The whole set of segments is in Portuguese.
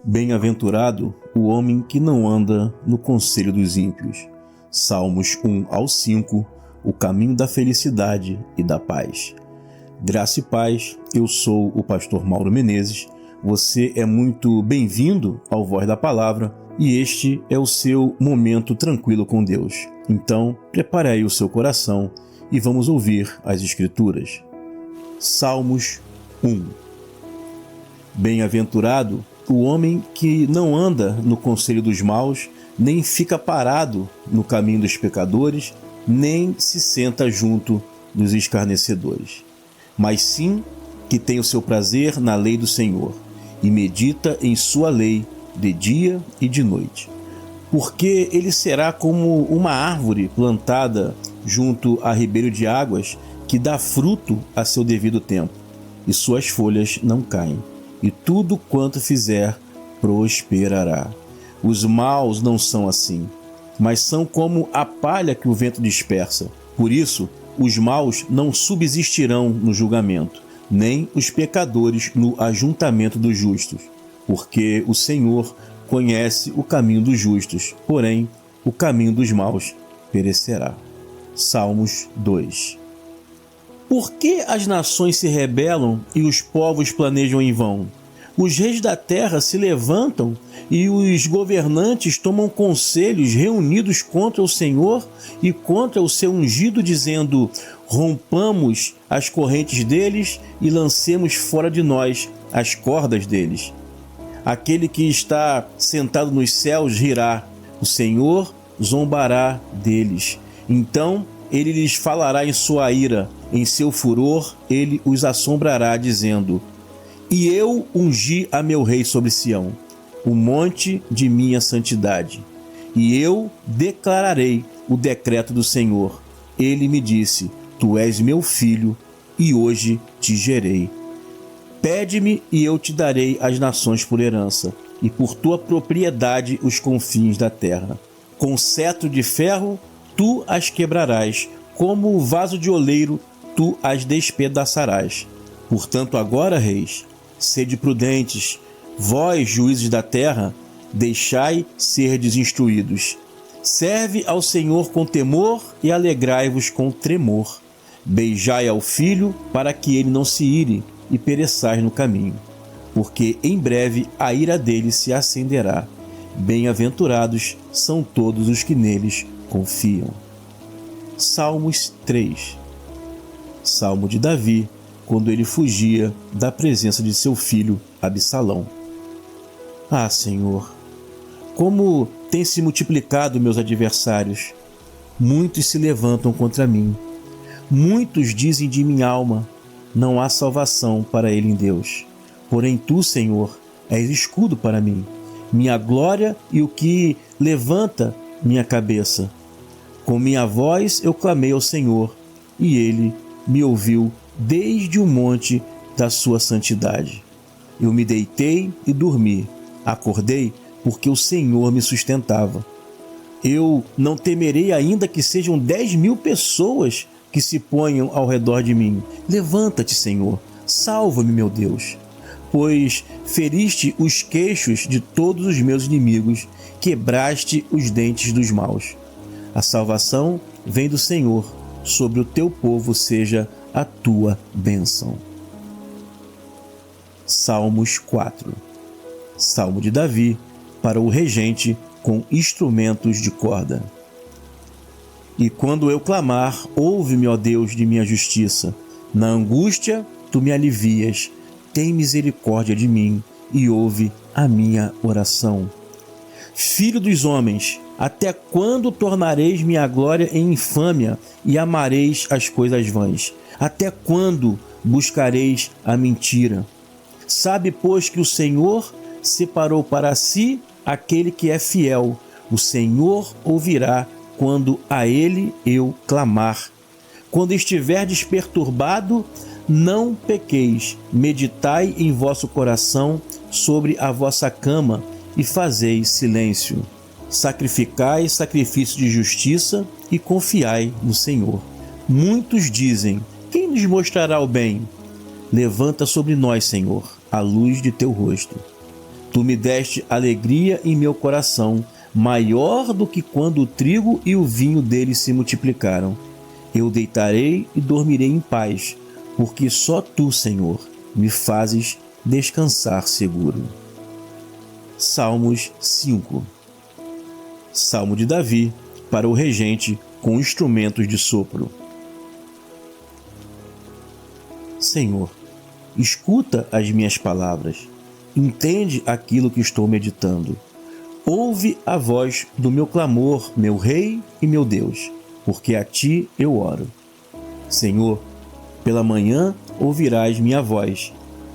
Bem-aventurado o homem que não anda no conselho dos ímpios. Salmos 1 ao 5, o caminho da felicidade e da paz. Graça e paz, eu sou o pastor Mauro Menezes. Você é muito bem-vindo ao Voz da Palavra e este é o seu momento tranquilo com Deus. Então, prepare aí o seu coração e vamos ouvir as Escrituras. Salmos 1. Bem-aventurado o homem que não anda no conselho dos maus, nem fica parado no caminho dos pecadores, nem se senta junto dos escarnecedores. Mas sim que tem o seu prazer na lei do Senhor, e medita em sua lei de dia e de noite. Porque ele será como uma árvore plantada junto a ribeiro de águas, que dá fruto a seu devido tempo, e suas folhas não caem, e tudo quanto fizer prosperará. Os maus não são assim, mas são como a palha que o vento dispersa. Por isso, os maus não subsistirão no julgamento, nem os pecadores no ajuntamento dos justos, porque o Senhor conhece o caminho dos justos, porém, o caminho dos maus perecerá. Salmos 2. Por que as nações se rebelam e os povos planejam em vão? Os reis da terra se levantam e os governantes tomam conselhos reunidos contra o Senhor e contra o seu ungido, dizendo: rompamos as correntes deles e lancemos fora de nós as cordas deles. Aquele que está sentado nos céus rirá, o Senhor zombará deles. Então ele lhes falará em sua ira, em seu furor ele os assombrará, dizendo: e eu ungi a meu rei sobre Sião, o monte de minha santidade. E eu declararei o decreto do Senhor. Ele me disse: tu és meu filho, e hoje te gerei. Pede-me e eu te darei as nações por herança, e por tua propriedade os confins da terra. Com cetro de ferro tu as quebrarás, como o vaso de oleiro tu as despedaçarás. Portanto agora, reis, sede prudentes, vós, juízes da terra, deixai serdes instruídos. Serve ao Senhor com temor e alegrai-vos com tremor. Beijai ao filho, para que ele não se ire e pereçais no caminho, porque em breve a ira dele se acenderá. Bem-aventurados são todos os que neles confiam. Salmos 3. Salmo de Davi, quando ele fugia da presença de seu filho Absalão. Ah, Senhor, como têm se multiplicado meus adversários. Muitos se levantam contra mim. Muitos dizem de minha alma: não há salvação para ele em Deus. Porém tu, Senhor, és escudo para mim, minha glória e o que levanta minha cabeça. Com minha voz eu clamei ao Senhor, e ele me ouviu desde o monte da sua santidade. Eu me deitei e dormi. Acordei porque o Senhor me sustentava. Eu não temerei, ainda que sejam 10.000 pessoas que se ponham ao redor de mim. Levanta-te, Senhor, salva-me, meu Deus. Pois feriste os queixos de todos os meus inimigos, quebraste os dentes dos maus. A salvação vem do Senhor, sobre o teu povo seja a tua bênção. Salmos 4. Salmo de Davi, para o regente com instrumentos de corda. E quando eu clamar, ouve-me, ó Deus de minha justiça. Na angústia, tu me alivias. Tem misericórdia de mim e ouve a minha oração. Filho dos homens, até quando tornareis minha glória em infâmia e amareis as coisas vãs? Até quando buscareis a mentira? Sabe, pois, que o Senhor separou para si aquele que é fiel. O Senhor ouvirá quando a ele eu clamar. Quando estiverdes perturbado, não pequeis. Meditai em vosso coração sobre a vossa cama e fazeis silêncio. Sacrificai sacrifício de justiça e confiai no Senhor. Muitos dizem: quem nos mostrará o bem? Levanta sobre nós, Senhor, a luz de teu rosto. Tu me deste alegria em meu coração, maior do que quando o trigo e o vinho dele se multiplicaram. Eu deitarei e dormirei em paz, porque só Tu, Senhor, me fazes descansar seguro. Salmos 5. Salmo de Davi, para o regente com instrumentos de sopro. Senhor, escuta as minhas palavras, entende aquilo que estou meditando. Ouve a voz do meu clamor, meu Rei e meu Deus, porque a Ti eu oro. Senhor, pela manhã ouvirás minha voz,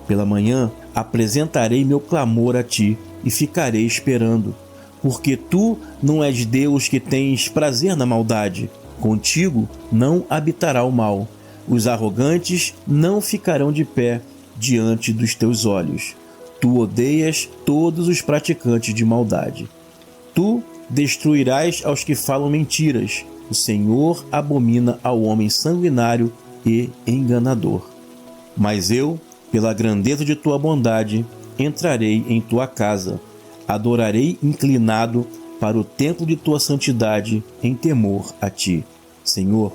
pela manhã apresentarei meu clamor a Ti e ficarei esperando, porque Tu não és Deus que tens prazer na maldade, contigo não habitará o mal. Os arrogantes não ficarão de pé diante dos Teus olhos. Tu odeias todos os praticantes de maldade. Tu destruirás aos que falam mentiras. O Senhor abomina ao homem sanguinário e enganador. Mas eu, pela grandeza de Tua bondade, entrarei em Tua casa. Adorarei inclinado para o templo de Tua santidade em temor a Ti. Senhor,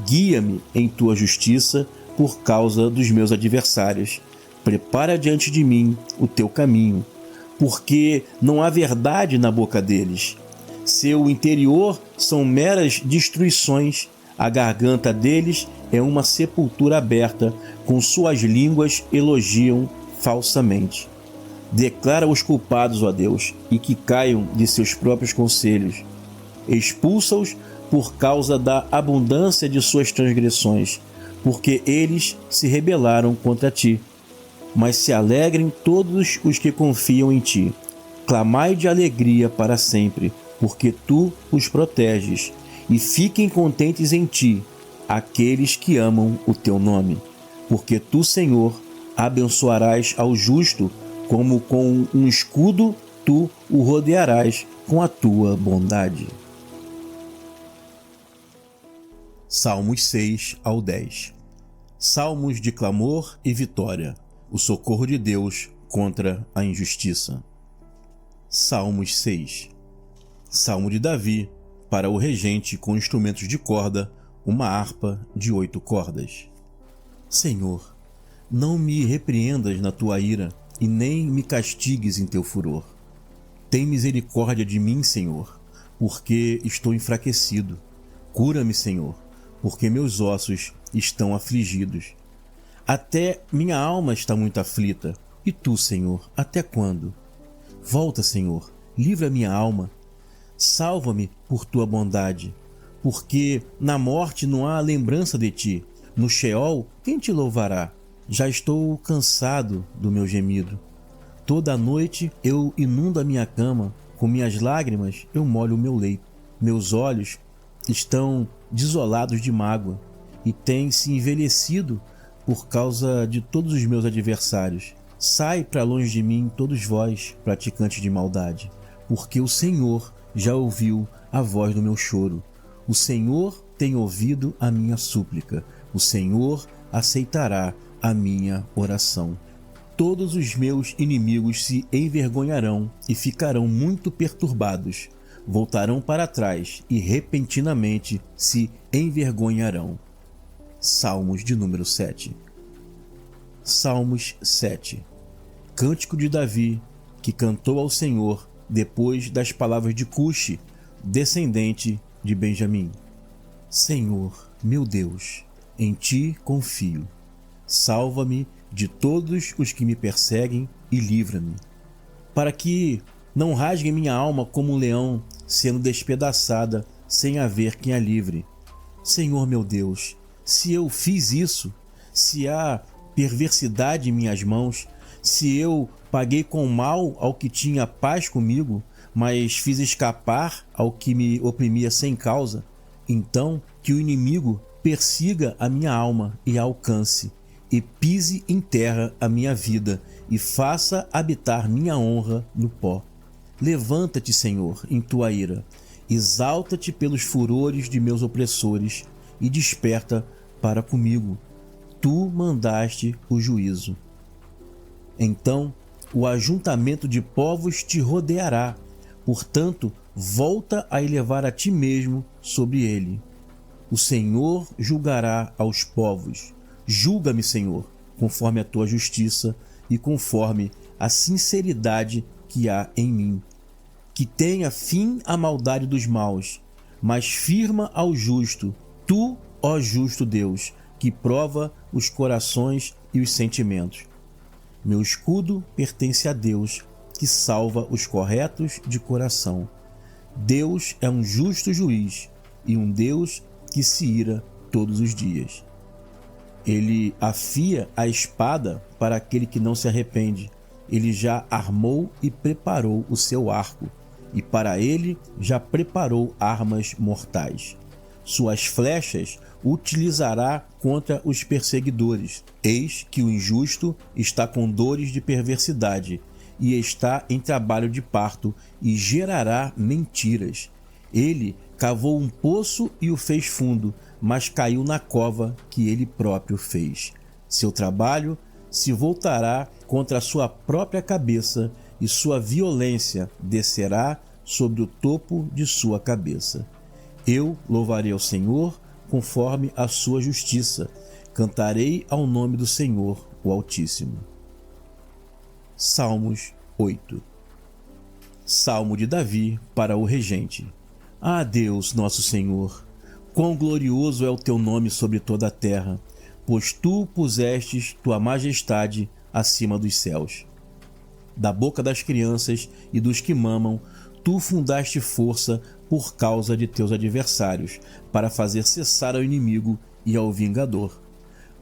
guia-me em Tua justiça por causa dos meus adversários. Prepara diante de mim o Teu caminho, porque não há verdade na boca deles. Seu interior são meras destruições, a garganta deles é uma sepultura aberta, com suas línguas elogiam falsamente. Declara os culpados, ó Deus, e que caiam de seus próprios conselhos. Expulsa-os por causa da abundância de suas transgressões, porque eles se rebelaram contra Ti. Mas se alegrem todos os que confiam em Ti. Clamai de alegria para sempre, porque Tu os proteges, e fiquem contentes em Ti aqueles que amam o Teu nome. Porque Tu, Senhor, abençoarás ao justo, como com um escudo Tu o rodearás com a Tua bondade. Salmos 6 ao 10. Salmos de clamor e vitória, o socorro de Deus contra a injustiça. Salmos 6. Salmo de Davi, para o regente com instrumentos de corda, uma harpa de 8 cordas. Senhor, não me repreendas na Tua ira, e nem me castigues em Teu furor. Tem misericórdia de mim, Senhor, porque estou enfraquecido. Cura-me, Senhor, porque meus ossos estão afligidos. Até minha alma está muito aflita. E Tu, Senhor, até quando? Volta, Senhor, livra minha alma. Salva-me por Tua bondade, porque na morte não há lembrança de Ti. No Sheol, quem Te louvará? Já estou cansado do meu gemido. Toda noite eu inundo a minha cama, com minhas lágrimas eu molho o meu leito. Meus olhos estão desolados de mágoa e têm se envelhecido por causa de todos os meus adversários. Sai para longe de mim, todos vós, praticantes de maldade, porque o Senhor já ouviu a voz do meu choro. O Senhor tem ouvido a minha súplica. O Senhor aceitará a minha oração. Todos os meus inimigos se envergonharão e ficarão muito perturbados. Voltarão para trás e repentinamente se envergonharão. Salmos de número 7. Salmos 7. Cântico de Davi, que cantou ao Senhor depois das palavras de Cuxi, descendente de Benjamim. Senhor, meu Deus, em Ti confio. Salva-me de todos os que me perseguem e livra-me, para que não rasguem minha alma como um leão, sendo despedaçada sem haver quem a livre. Senhor meu Deus, se eu fiz isso, se há perversidade em minhas mãos, se eu paguei com mal ao que tinha paz comigo, mas fiz escapar ao que me oprimia sem causa, então que o inimigo persiga a minha alma e a alcance, e pise em terra a minha vida, e faça habitar minha honra no pó. Levanta-te, Senhor, em Tua ira, exalta-te pelos furores de meus opressores, e desperta para comigo. Tu mandaste o juízo. Então o ajuntamento de povos te rodeará. Portanto, volta a elevar a ti mesmo sobre ele. O Senhor julgará aos povos. Julga-me, Senhor, conforme a tua justiça e conforme a sinceridade que há em mim. Que tenha fim a maldade dos maus, mas firma ao justo, tu, ó justo Deus, que prova os corações e os sentimentos. Meu escudo pertence a Deus, que salva os corretos de coração. Deus é um justo juiz e um Deus que se ira todos os dias. Ele afia a espada para aquele que não se arrepende. Ele já armou e preparou o seu arco, e para ele já preparou armas mortais. Suas flechas utilizará contra os perseguidores. Eis que o injusto está com dores de perversidade, e está em trabalho de parto, e gerará mentiras. Ele cavou um poço e o fez fundo, mas caiu na cova que ele próprio fez. Seu trabalho se voltará contra a sua própria cabeça, e sua violência descerá sobre o topo de sua cabeça. Eu louvarei ao Senhor conforme a sua justiça. Cantarei ao nome do Senhor, o Altíssimo. Salmos 8. Salmo de Davi para o regente. Ah, Deus, nosso Senhor, quão glorioso é o teu nome sobre toda a terra, pois tu pusestes tua majestade acima dos céus. Da boca das crianças e dos que mamam, tu fundaste força por causa de teus adversários, para fazer cessar ao inimigo e ao vingador.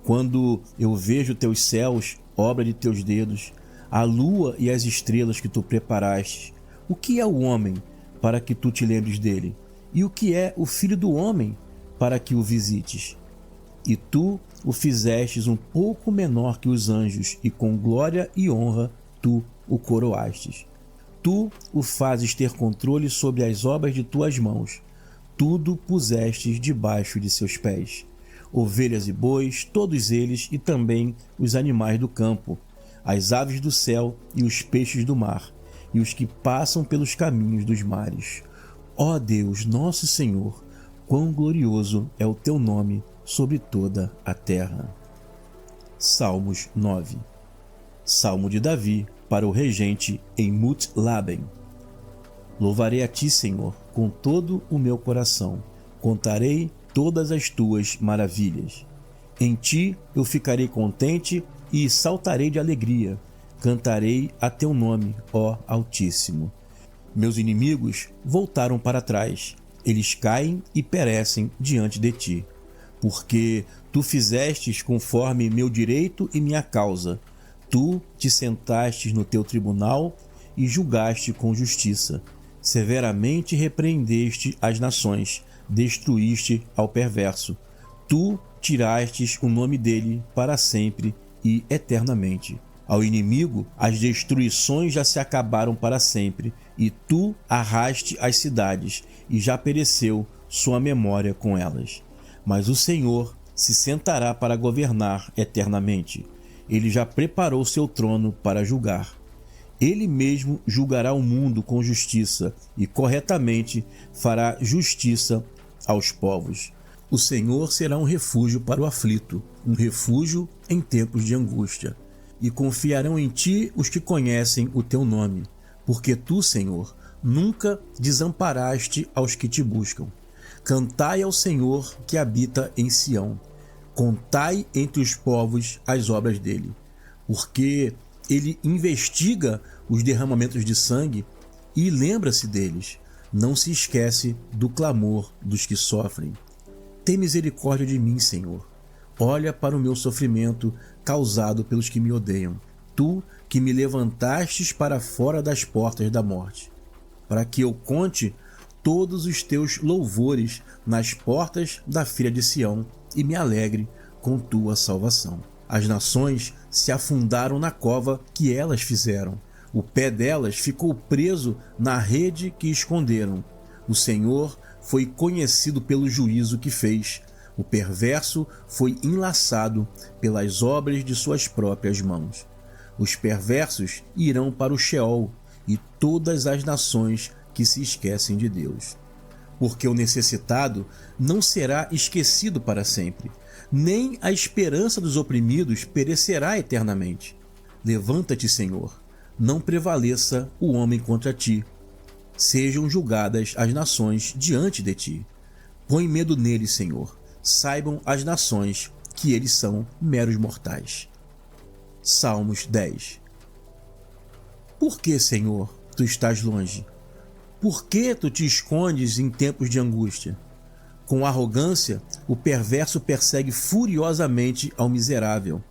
Quando eu vejo teus céus, obra de teus dedos, a lua e as estrelas que tu preparaste, o que é o homem para que tu te lembres dele? E o que é o filho do homem para que o visites? E tu o fizestes um pouco menor que os anjos, e com glória e honra tu o coroastes. Tu o fazes ter controle sobre as obras de tuas mãos. Tudo pusestes debaixo de seus pés. Ovelhas e bois, todos eles, e também os animais do campo, as aves do céu e os peixes do mar, e os que passam pelos caminhos dos mares. Ó Deus, nosso Senhor, quão glorioso é o teu nome sobre toda a terra. Salmos 9. Salmo de Davi para o regente em Mut-Labem. Louvarei a ti, Senhor, com todo o meu coração. Contarei todas as tuas maravilhas. Em ti eu ficarei contente e saltarei de alegria. Cantarei a teu nome, ó Altíssimo. Meus inimigos voltaram para trás. Eles caem e perecem diante de ti. Porque tu fizestes conforme meu direito e minha causa. Tu te sentastes no teu tribunal e julgaste com justiça. Severamente repreendeste as nações, destruíste ao perverso. Tu tirastes o nome dele para sempre e eternamente. Ao inimigo, as destruições já se acabaram para sempre, e tu arraste as cidades, e já pereceu sua memória com elas. Mas o Senhor se sentará para governar eternamente. Ele já preparou seu trono para julgar. Ele mesmo julgará o mundo com justiça e corretamente fará justiça aos povos. O Senhor será um refúgio para o aflito, um refúgio em tempos de angústia. E confiarão em ti os que conhecem o teu nome, porque tu, Senhor, nunca desamparaste aos que te buscam. Cantai ao Senhor que habita em Sião. Contai entre os povos as obras dele, porque ele investiga os derramamentos de sangue e lembra-se deles. Não se esquece do clamor dos que sofrem. Tem misericórdia de mim, Senhor. Olha para o meu sofrimento causado pelos que me odeiam. Tu que me levantastes para fora das portas da morte, para que eu conte todos os teus louvores nas portas da filha de Sião e me alegre com tua salvação. As nações se afundaram na cova que elas fizeram. O pé delas ficou preso na rede que esconderam. O Senhor foi conhecido pelo juízo que fez. O perverso foi enlaçado pelas obras de suas próprias mãos. Os perversos irão para o Sheol e todas as nações que se esquecem de Deus. Porque o necessitado não será esquecido para sempre, nem a esperança dos oprimidos perecerá eternamente. Levanta-te, Senhor, não prevaleça o homem contra ti. Sejam julgadas as nações diante de ti. Põe medo neles, Senhor. Saibam as nações que eles são meros mortais. Salmos 10. Por que, Senhor, tu estás longe? Por que tu te escondes em tempos de angústia? Com arrogância, o perverso persegue furiosamente ao miserável.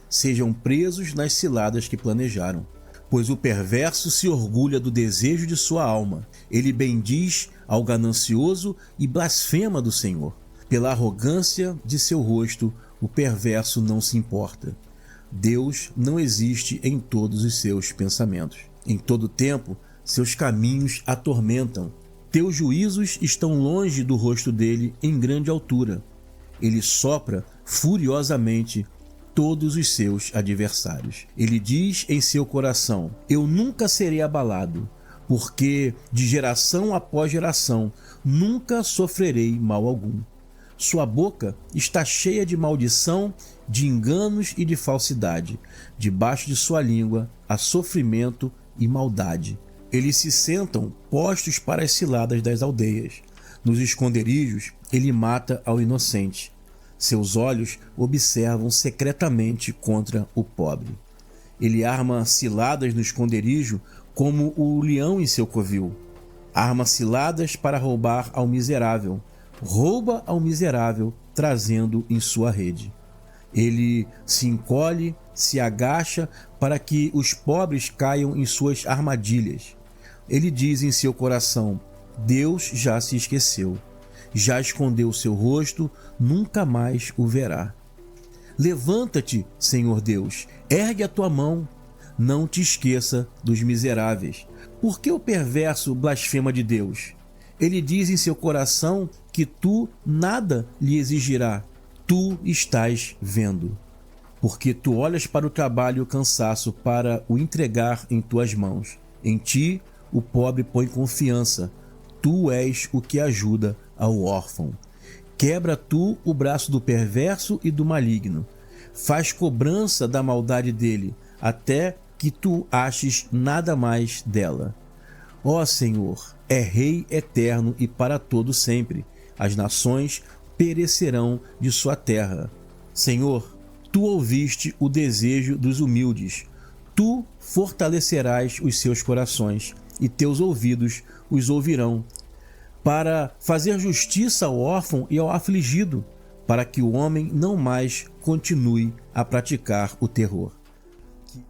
Sejam presos nas ciladas que planejaram. Pois o perverso se orgulha do desejo de sua alma. Ele bendiz ao ganancioso e blasfema do Senhor. Pela arrogância de seu rosto, o perverso não se importa. Deus não existe em todos os seus pensamentos. Em todo tempo, seus caminhos atormentam. Teus juízos estão longe do rosto dele em grande altura. Ele sopra furiosamente todos os seus adversários. Ele diz em seu coração: eu nunca serei abalado, porque de geração após geração nunca sofrerei mal algum. Sua boca está cheia de maldição, de enganos e de falsidade. Debaixo de sua língua há sofrimento e maldade. Eles se sentam postos para as ciladas das aldeias. Nos esconderijos ele mata ao inocente. Seus olhos observam secretamente contra o pobre. Ele arma ciladas no esconderijo como o leão em seu covil. Arma ciladas para roubar ao miserável. Rouba ao miserável, trazendo em sua rede. Ele se encolhe, se agacha para que os pobres caiam em suas armadilhas. Ele diz em seu coração: Deus já se esqueceu. Já escondeu seu rosto, nunca mais o verá. Levanta-te, Senhor Deus, ergue a tua mão. Não te esqueça dos miseráveis. Por que o perverso blasfema de Deus? Ele diz em seu coração que tu nada lhe exigirá. Tu estás vendo. Porque tu olhas para o trabalho e o cansaço para o entregar em tuas mãos. Em ti o pobre põe confiança. Tu és o que ajuda ao órfão. Quebra tu o braço do perverso e do maligno. Faz cobrança da maldade dele, até que tu aches nada mais dela. Ó Senhor, é Rei eterno e para todo sempre. As nações perecerão de sua terra. Senhor, tu ouviste o desejo dos humildes. Tu fortalecerás os seus corações, e teus ouvidos os ouvirão, para fazer justiça ao órfão e ao afligido, para que o homem não mais continue a praticar o terror.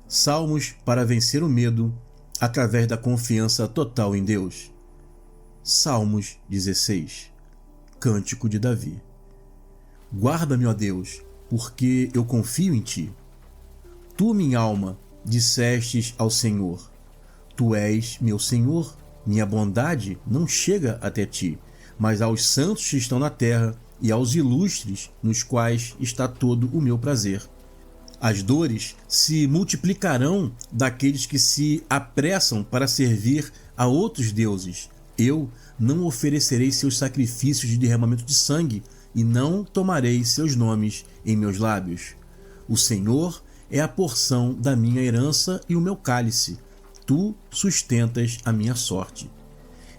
Salmos para vencer o medo através da confiança total em Deus. Salmos 16. Cântico de Davi. Guarda-me, ó Deus, porque eu confio em ti. Tu, minha alma, dissestes ao Senhor: Tu és meu Senhor, minha bondade não chega até ti, mas aos santos que estão na terra e aos ilustres, nos quais está todo o meu prazer. As dores se multiplicarão daqueles que se apressam para servir a outros deuses. Eu não oferecerei seus sacrifícios de derramamento de sangue e não tomarei seus nomes em meus lábios. O Senhor é a porção da minha herança e o meu cálice. Tu sustentas a minha sorte.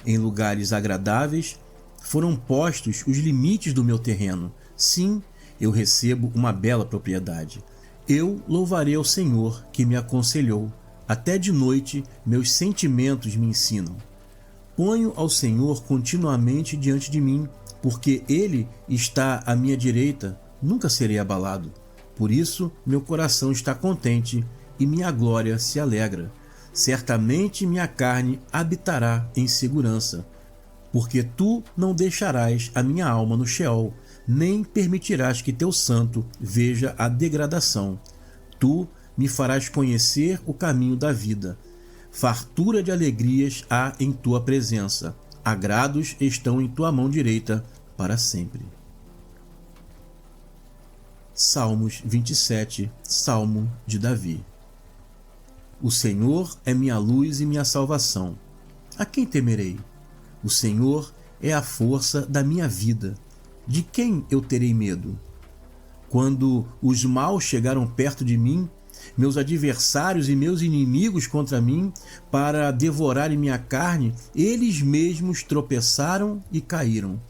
Em lugares agradáveis foram postos os limites do meu terreno. Sim, eu recebo uma bela propriedade. Eu louvarei ao Senhor que me aconselhou. Até de noite meus sentimentos me ensinam. Ponho ao Senhor continuamente diante de mim, porque Ele está à minha direita, nunca serei abalado. Por isso meu coração está contente e minha glória se alegra. Certamente minha carne habitará em segurança, porque tu não deixarás a minha alma no Sheol, nem permitirás que teu santo veja a degradação. Tu me farás conhecer o caminho da vida. Fartura de alegrias há em tua presença. Agrados estão em tua mão direita para sempre. Salmos 27, Salmo de Davi. O Senhor é minha luz e minha salvação. A quem temerei? O Senhor é a força da minha vida. De quem eu terei medo? Quando os maus chegaram perto de mim, meus adversários e meus inimigos contra mim, para devorarem minha carne, eles mesmos tropeçaram e caíram.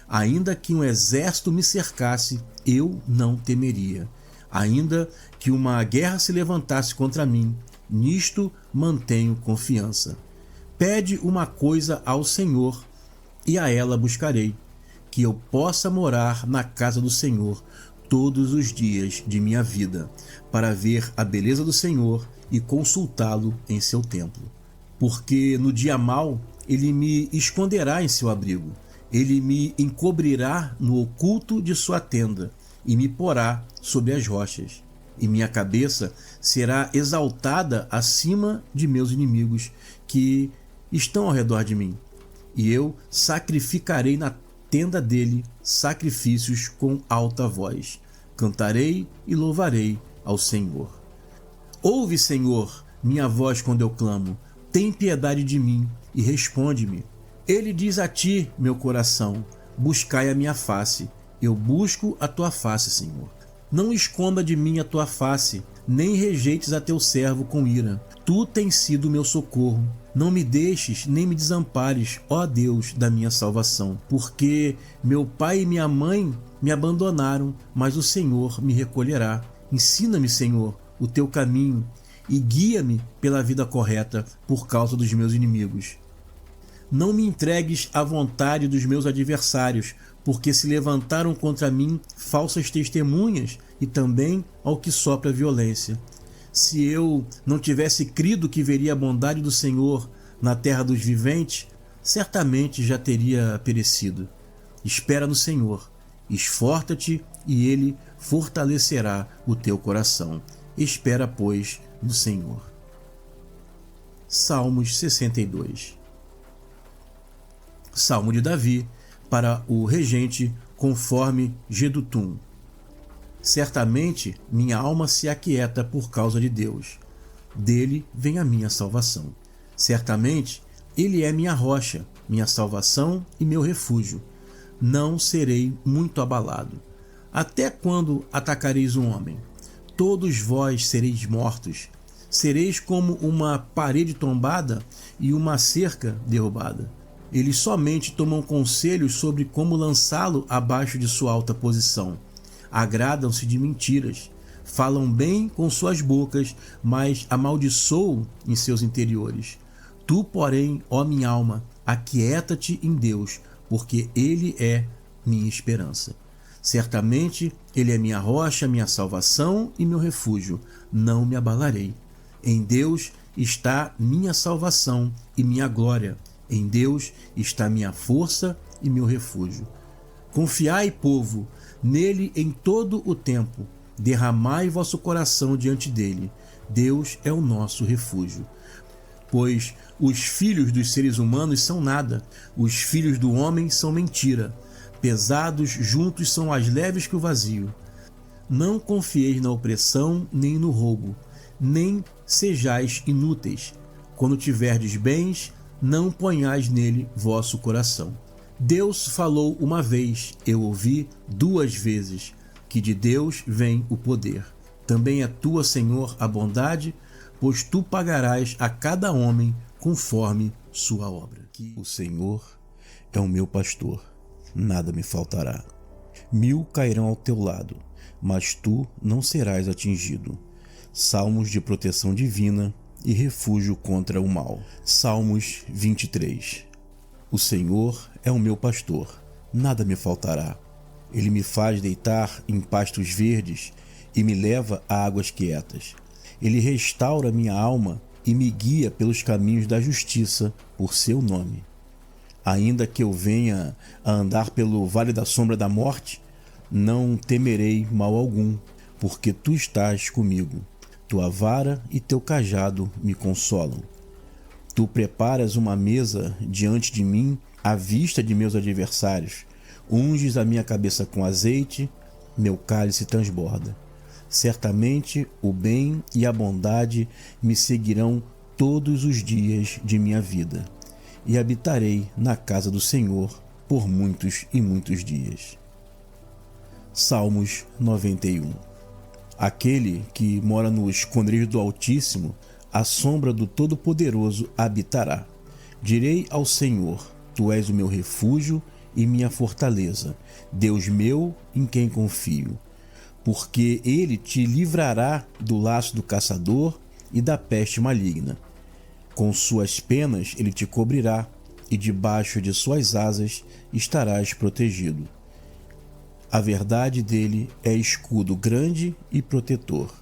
Ainda que um exército me cercasse, eu não temeria. Ainda que uma guerra se levantasse contra mim, nisto mantenho confiança. Pede uma coisa ao Senhor, e a ela buscarei, que eu possa morar na casa do Senhor todos os dias de minha vida, para ver a beleza do Senhor e consultá-lo em seu templo. Porque no dia mau ele me esconderá em seu abrigo, ele me encobrirá no oculto de sua tenda e me porá sob as rochas. E minha cabeça será exaltada acima de meus inimigos que estão ao redor de mim. E eu sacrificarei na tenda dele sacrifícios com alta voz. Cantarei e louvarei ao Senhor. Ouve, Senhor, minha voz quando eu clamo. Tem piedade de mim e responde-me. Ele diz a ti, meu coração, buscai a minha face. Eu busco a tua face, Senhor. Não esconda de mim a tua face, nem rejeites a teu servo com ira. Tu tens sido meu socorro. Não me deixes, nem me desampares, ó Deus da minha salvação, porque meu pai e minha mãe me abandonaram, mas o Senhor me recolherá. Ensina-me, Senhor, o teu caminho e guia-me pela vida correta por causa dos meus inimigos. Não me entregues à vontade dos meus adversários, porque se levantaram contra mim falsas testemunhas e também ao que sopra violência. Se eu não tivesse crido que veria a bondade do Senhor na terra dos viventes, certamente já teria perecido. Espera no Senhor, esforça-te e Ele fortalecerá o teu coração. Espera, pois, no Senhor. Salmos 62. Salmo de Davi para o regente conforme Jedutum. Certamente minha alma se aquieta por causa de Deus. Dele vem a minha salvação. Certamente ele é minha rocha, minha salvação e meu refúgio. Não serei muito abalado. Até quando atacareis um homem? Todos vós sereis mortos. Sereis como uma parede tombada e uma cerca derrubada. Eles somente tomam conselhos sobre como lançá-lo abaixo de sua alta posição. Agradam-se de mentiras, falam bem com suas bocas, mas amaldiçoam em seus interiores. Tu, porém, ó minha alma, aquieta-te em Deus, porque Ele é minha esperança. Certamente Ele é minha rocha, minha salvação e meu refúgio. Não me abalarei. Em Deus está minha salvação e minha glória. Em Deus está minha força e meu refúgio. Confiai, povo, nele em todo o tempo. Derramai vosso coração diante dele. Deus é o nosso refúgio. Pois os filhos dos seres humanos são nada, os filhos do homem são mentira. Pesados juntos são mais leves que o vazio. Não confieis na opressão nem no roubo, nem sejais inúteis. Quando tiverdes bens, não ponhais nele vosso coração. Deus falou uma vez, eu ouvi 2 vezes, que de Deus vem o poder. Também é tua, Senhor, a bondade, pois tu pagarás a cada homem conforme sua obra. O Senhor é o meu pastor, nada me faltará. 1000 cairão ao teu lado, mas tu não serás atingido. Salmos de proteção divina e refúgio contra o mal. Salmos 23. O Senhor é o meu pastor, nada me faltará. Ele me faz deitar em pastos verdes e me leva a águas quietas. Ele restaura minha alma e me guia pelos caminhos da justiça por seu nome. Ainda que eu venha a andar pelo vale da sombra da morte, não temerei mal algum, porque tu estás comigo. Tua vara e teu cajado me consolam. Tu preparas uma mesa diante de mim à vista de meus adversários. Unges a minha cabeça com azeite, meu cálice transborda. Certamente o bem e a bondade me seguirão todos os dias de minha vida, e habitarei na casa do Senhor por muitos e muitos dias. Salmos 91. Aquele que mora no esconderijo do Altíssimo, à sombra do Todo-Poderoso habitará. Direi ao Senhor: Tu és o meu refúgio e minha fortaleza, Deus meu em quem confio. Porque ele te livrará do laço do caçador e da peste maligna. Com suas penas ele te cobrirá, e debaixo de suas asas estarás protegido. A verdade dele é escudo grande e protetor.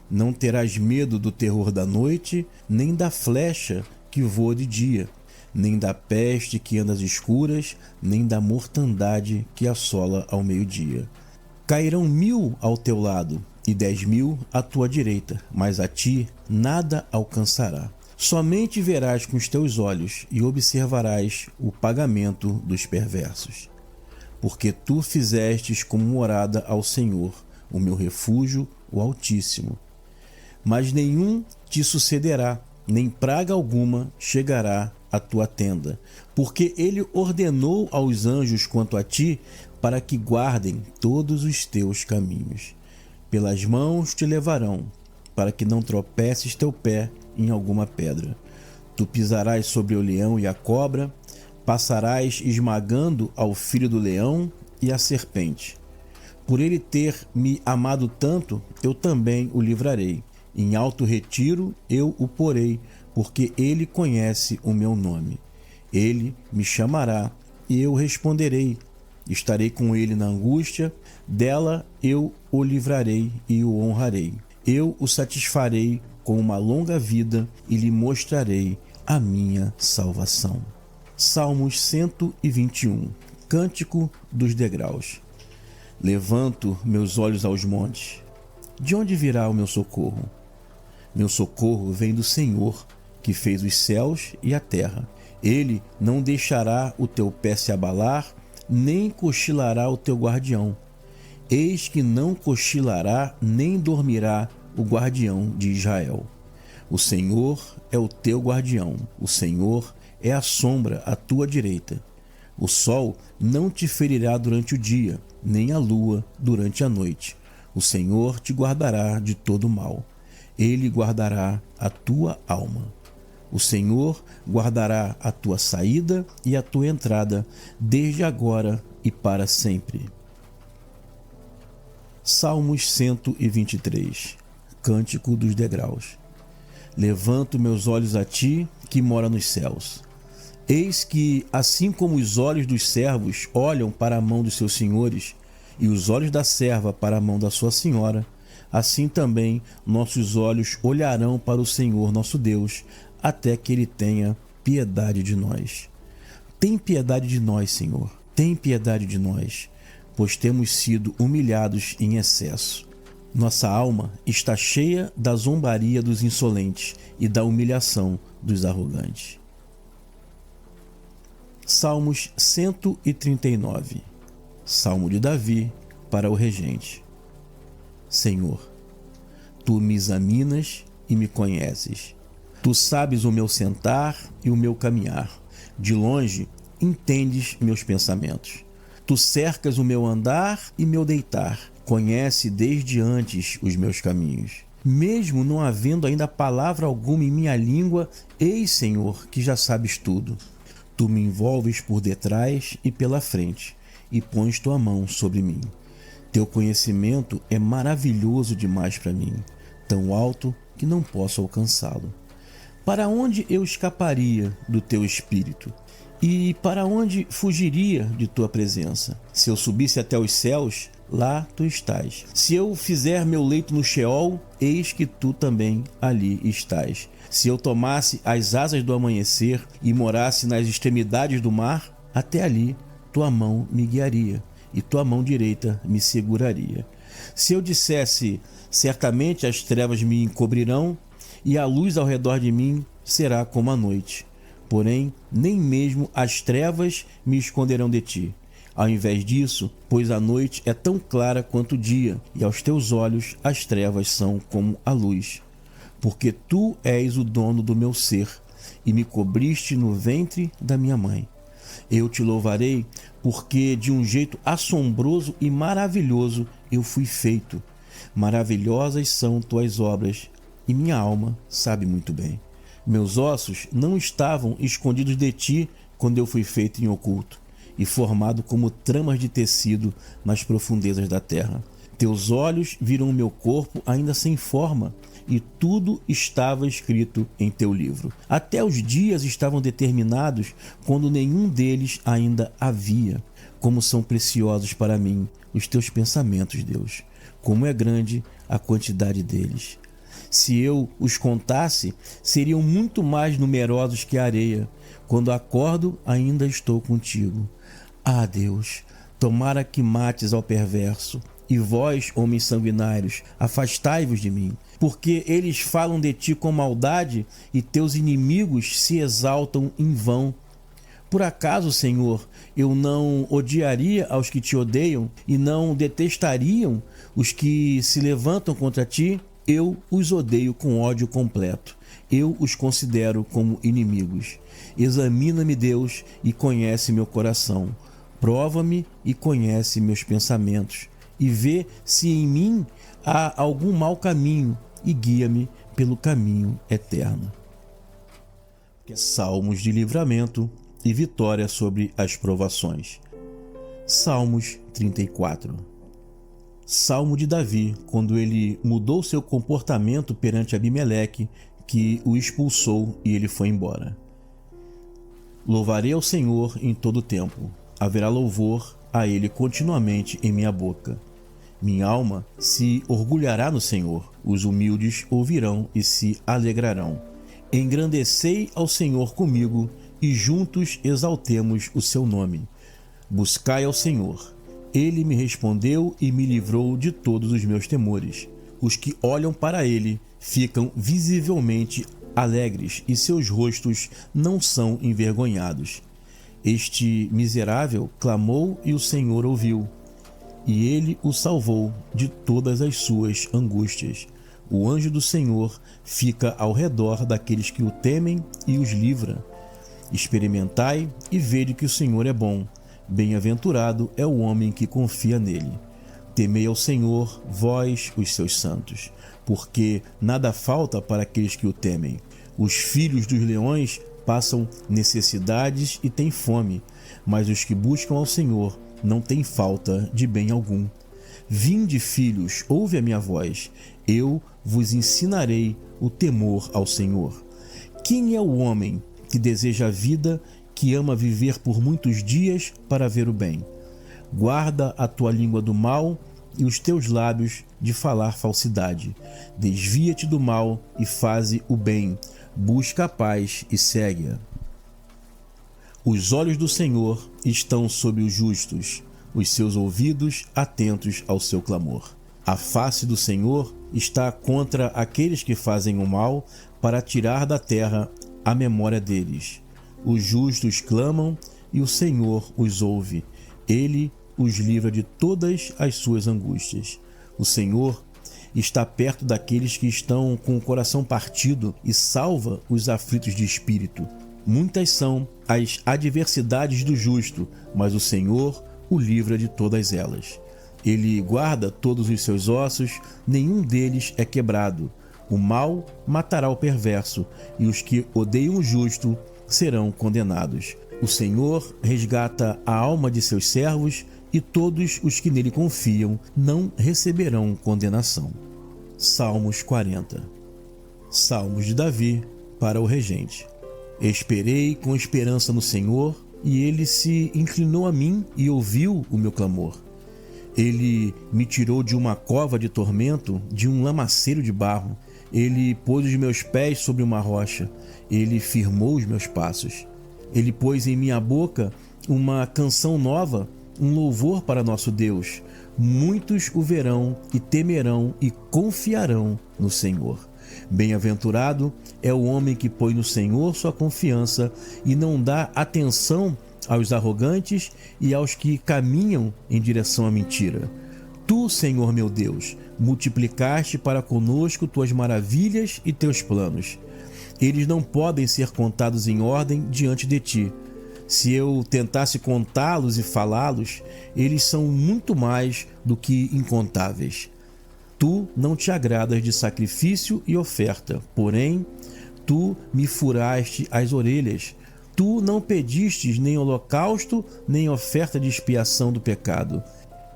Não terás medo do terror da noite, nem da flecha que voa de dia, nem da peste que anda às escuras, nem da mortandade que assola ao meio-dia. Cairão 1000 ao teu lado e 10.000 à tua direita, mas a ti nada alcançará. Somente verás com os teus olhos e observarás o pagamento dos perversos. Porque tu fizestes como morada ao Senhor, o meu refúgio, o Altíssimo. Mas nenhum te sucederá, nem praga alguma chegará à tua tenda, porque ele ordenou aos anjos quanto a ti, para que guardem todos os teus caminhos. Pelas mãos te levarão, para que não tropeces teu pé em alguma pedra. Tu pisarás sobre o leão e a cobra, passarás esmagando ao filho do leão e a serpente. Por ele ter me amado tanto, eu também o livrarei. Em alto retiro eu o porei, porque ele conhece o meu nome. Ele me chamará e eu responderei. Estarei com ele na angústia, dela eu o livrarei e o honrarei. Eu o satisfarei com uma longa vida e lhe mostrarei a minha salvação. Salmos 121. Cântico dos degraus. Levanto meus olhos aos montes. De onde virá o meu socorro? Meu socorro vem do Senhor, que fez os céus e a terra. Ele não deixará o teu pé se abalar, nem cochilará o teu guardião. Eis que não cochilará nem dormirá o guardião de Israel. O Senhor é o teu guardião, o Senhor é a sombra à tua direita. O sol não te ferirá durante o dia, nem a lua durante a noite. O Senhor te guardará de todo mal. Ele guardará a tua alma. O Senhor guardará a tua saída e a tua entrada, desde agora e para sempre. Salmos 123. Cântico dos degraus. Levanto meus olhos a ti, que mora nos céus. Eis que, assim como os olhos dos servos olham para a mão dos seus senhores, e os olhos da serva para a mão da sua senhora, assim também nossos olhos olharão para o Senhor nosso Deus, até que ele tenha piedade de nós. Tem piedade de nós, Senhor, tem piedade de nós, pois temos sido humilhados em excesso. Nossa alma está cheia da zombaria dos insolentes e da humilhação dos arrogantes. Salmos 139. Salmo de Davi para o regente. Senhor, tu me examinas e me conheces. Tu sabes o meu sentar e o meu caminhar. De longe entendes meus pensamentos. Tu cercas o meu andar e meu deitar. Conhece desde antes os meus caminhos. Mesmo não havendo ainda palavra alguma em minha língua, eis, Senhor, que já sabes tudo. Tu me envolves por detrás e pela frente, e pões tua mão sobre mim. Teu conhecimento é maravilhoso demais para mim, tão alto que não posso alcançá-lo. Para onde eu escaparia do teu espírito? E para onde fugiria de tua presença? Se eu subisse até os céus, lá tu estás. Se eu fizer meu leito no Sheol, eis que tu também ali estás. Se eu tomasse as asas do amanhecer e morasse nas extremidades do mar, até ali tua mão me guiaria e tua mão direita me seguraria. Se eu dissesse, certamente as trevas me encobrirão e a luz ao redor de mim será como a noite. Porém, nem mesmo as trevas me esconderão de ti. Ao invés disso, pois a noite é tão clara quanto o dia, e aos teus olhos as trevas são como a luz. Porque tu és o dono do meu ser, e me cobriste no ventre da minha mãe. Eu te louvarei, porque de um jeito assombroso e maravilhoso eu fui feito. Maravilhosas são tuas obras, e minha alma sabe muito bem. Meus ossos não estavam escondidos de ti quando eu fui feito em oculto, e formado como tramas de tecido nas profundezas da terra. Teus olhos viram o meu corpo ainda sem forma, e tudo estava escrito em teu livro. Até os dias estavam determinados, quando nenhum deles ainda havia. Como são preciosos para mim os teus pensamentos, Deus. Como é grande a quantidade deles. Se eu os contasse, seriam muito mais numerosos que a areia. Quando acordo, ainda estou contigo. Ah, Deus, tomara que mates ao perverso. E vós, homens sanguinários, afastai-vos de mim, porque eles falam de ti com maldade e teus inimigos se exaltam em vão. Por acaso, Senhor, eu não odiaria aos que te odeiam e não detestariam os que se levantam contra ti? Eu os odeio com ódio completo. Eu os considero como inimigos. Examina-me, Deus, e conhece meu coração. Prova-me e conhece meus pensamentos. E vê se em mim há algum mau caminho e guia-me pelo caminho eterno. Salmos de livramento e vitória sobre as provações. Salmos 34. Salmo de Davi, quando ele mudou seu comportamento perante Abimeleque, que o expulsou e ele foi embora. Louvarei ao Senhor em todo o tempo. Haverá louvor a ele continuamente em minha boca. Minha alma se orgulhará no Senhor, os humildes ouvirão e se alegrarão. Engrandecei ao Senhor comigo e juntos exaltemos o seu nome. Buscai ao Senhor. Ele me respondeu e me livrou de todos os meus temores. Os que olham para ele ficam visivelmente alegres e seus rostos não são envergonhados. Este miserável clamou e o Senhor ouviu, e ele o salvou de todas as suas angústias. O anjo do Senhor fica ao redor daqueles que o temem e os livra. Experimentai e vede que o Senhor é bom. Bem-aventurado é o homem que confia nele. Temei ao Senhor, vós, os seus santos, porque nada falta para aqueles que o temem. Os filhos dos leões passam necessidades e têm fome, mas os que buscam ao Senhor não têm falta de bem algum. Vinde, filhos, ouve a minha voz, eu vos ensinarei o temor ao Senhor. Quem é o homem que deseja a vida, que ama viver por muitos dias para ver o bem? Guarda a tua língua do mal e os teus lábios de falar falsidade. Desvia-te do mal e faze o bem. Busca a paz e segue-a. Os olhos do Senhor estão sobre os justos, os seus ouvidos atentos ao seu clamor. A face do Senhor está contra aqueles que fazem o mal, para tirar da terra a memória deles. Os justos clamam e o Senhor os ouve. Ele os livra de todas as suas angústias. O Senhor está perto daqueles que estão com o coração partido e salva os aflitos de espírito. Muitas são as adversidades do justo, mas o Senhor o livra de todas elas. Ele guarda todos os seus ossos, nenhum deles é quebrado. O mal matará o perverso, e os que odeiam o justo serão condenados. O Senhor resgata a alma de seus servos, e todos os que nele confiam não receberão condenação. Salmos 40. Salmos de Davi para o regente. Esperei com esperança no Senhor, e ele se inclinou a mim e ouviu o meu clamor. Ele me tirou de uma cova de tormento, de um lamaceiro de barro. Ele pôs os meus pés sobre uma rocha. Ele firmou os meus passos. Ele pôs em minha boca uma canção nova, um louvor para nosso Deus. Muitos o verão e temerão e confiarão no Senhor. Bem-aventurado é o homem que põe no Senhor sua confiança e não dá atenção aos arrogantes e aos que caminham em direção à mentira. Tu, Senhor meu Deus, multiplicaste para conosco tuas maravilhas e teus planos. Eles não podem ser contados em ordem diante de ti. Se eu tentasse contá-los e falá-los, eles são muito mais do que incontáveis. Tu não te agradas de sacrifício e oferta, porém, tu me furaste as orelhas. Tu não pedistes nem holocausto, nem oferta de expiação do pecado.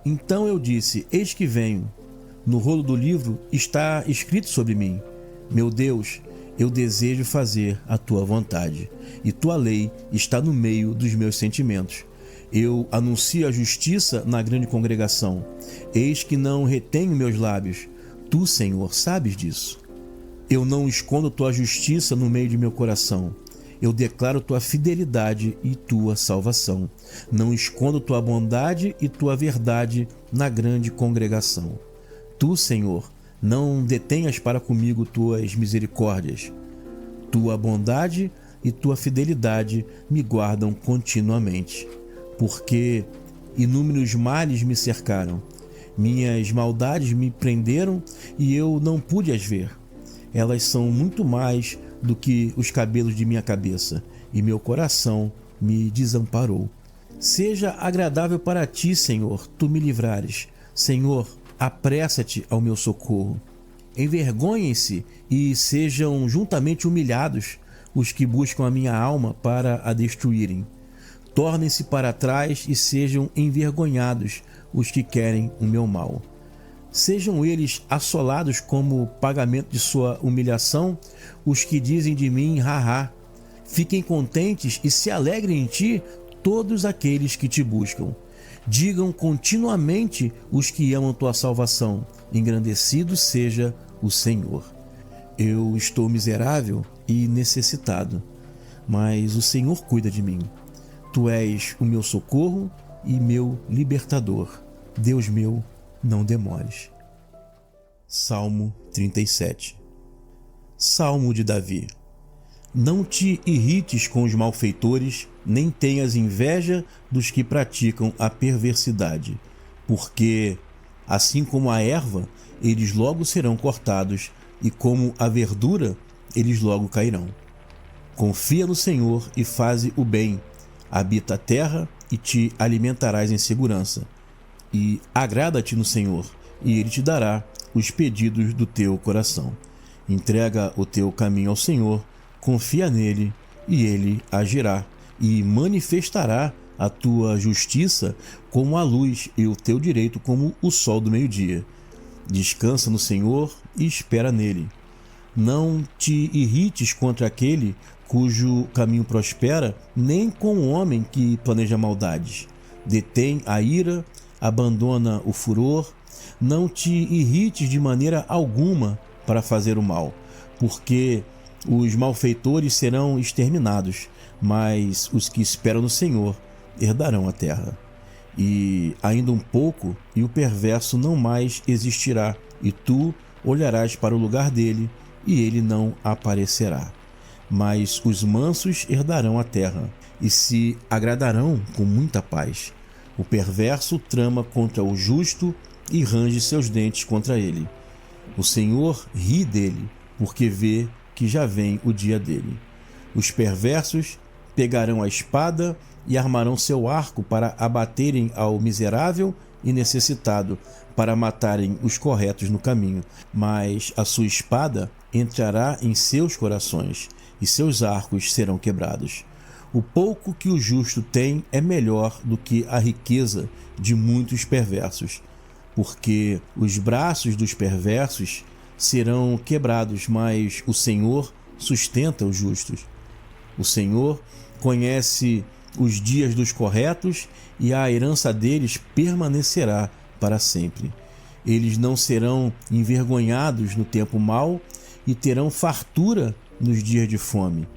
Então eu disse: eis que venho. No rolo do livro está escrito sobre mim: meu Deus, eu desejo fazer a tua vontade, e tua lei está no meio dos meus sentimentos. Eu anuncio a justiça na grande congregação. Eis que não retenho meus lábios. Tu, Senhor, sabes disso. Eu não escondo tua justiça no meio de meu coração. Eu declaro tua fidelidade e tua salvação. Não escondo tua bondade e tua verdade na grande congregação. Tu, Senhor, não detenhas para comigo tuas misericórdias. Tua bondade e tua fidelidade me guardam continuamente. Porque inúmeros males me cercaram. Minhas maldades me prenderam e eu não pude as ver. Elas são muito mais do que os cabelos de minha cabeça, e meu coração me desamparou. Seja agradável para ti, Senhor, tu me livrares. Senhor, apressa-te ao meu socorro. Envergonhem-se e sejam juntamente humilhados os que buscam a minha alma para a destruírem. Tornem-se para trás e sejam envergonhados os que querem o meu mal. Sejam eles assolados como pagamento de sua humilhação os que dizem de mim, ha-ha. Fiquem contentes e se alegrem em ti todos aqueles que te buscam. Digam continuamente os que amam tua salvação, engrandecido seja o Senhor. Eu estou miserável e necessitado, mas o Senhor cuida de mim. Tu és o meu socorro e meu libertador. Deus meu, não demores. Salmo 37. Salmo de Davi. Não te irrites com os malfeitores, nem tenhas inveja dos que praticam a perversidade, porque, assim como a erva, eles logo serão cortados, e como a verdura, eles logo cairão. Confia no Senhor e faze o bem, habita a terra e te alimentarás em segurança. E agrada-te no Senhor, e Ele te dará os pedidos do teu coração. Entrega o teu caminho ao Senhor, confia nele, e Ele agirá, e manifestará a tua justiça como a luz e o teu direito como o sol do meio-dia. Descansa no Senhor e espera nele. Não te irrites contra aquele cujo caminho prospera, nem com o homem que planeja maldades. Detém a ira, abandona o furor, não te irrites de maneira alguma para fazer o mal, porque os malfeitores serão exterminados, mas os que esperam no Senhor herdarão a terra. E ainda um pouco, e o perverso não mais existirá, e tu olharás para o lugar dele, e ele não aparecerá. Mas os mansos herdarão a terra, e se agradarão com muita paz. O perverso trama contra o justo e range seus dentes contra ele. O Senhor ri dele, porque vê que já vem o dia dele. Os perversos pegarão a espada e armarão seu arco para abaterem ao miserável e necessitado, para matarem os corretos no caminho. Mas a sua espada entrará em seus corações, e seus arcos serão quebrados. O pouco que o justo tem é melhor do que a riqueza de muitos perversos, porque os braços dos perversos serão quebrados, mas o Senhor sustenta os justos. O Senhor conhece os dias dos corretos e a herança deles permanecerá para sempre. Eles não serão envergonhados no tempo mau e terão fartura nos dias de fome.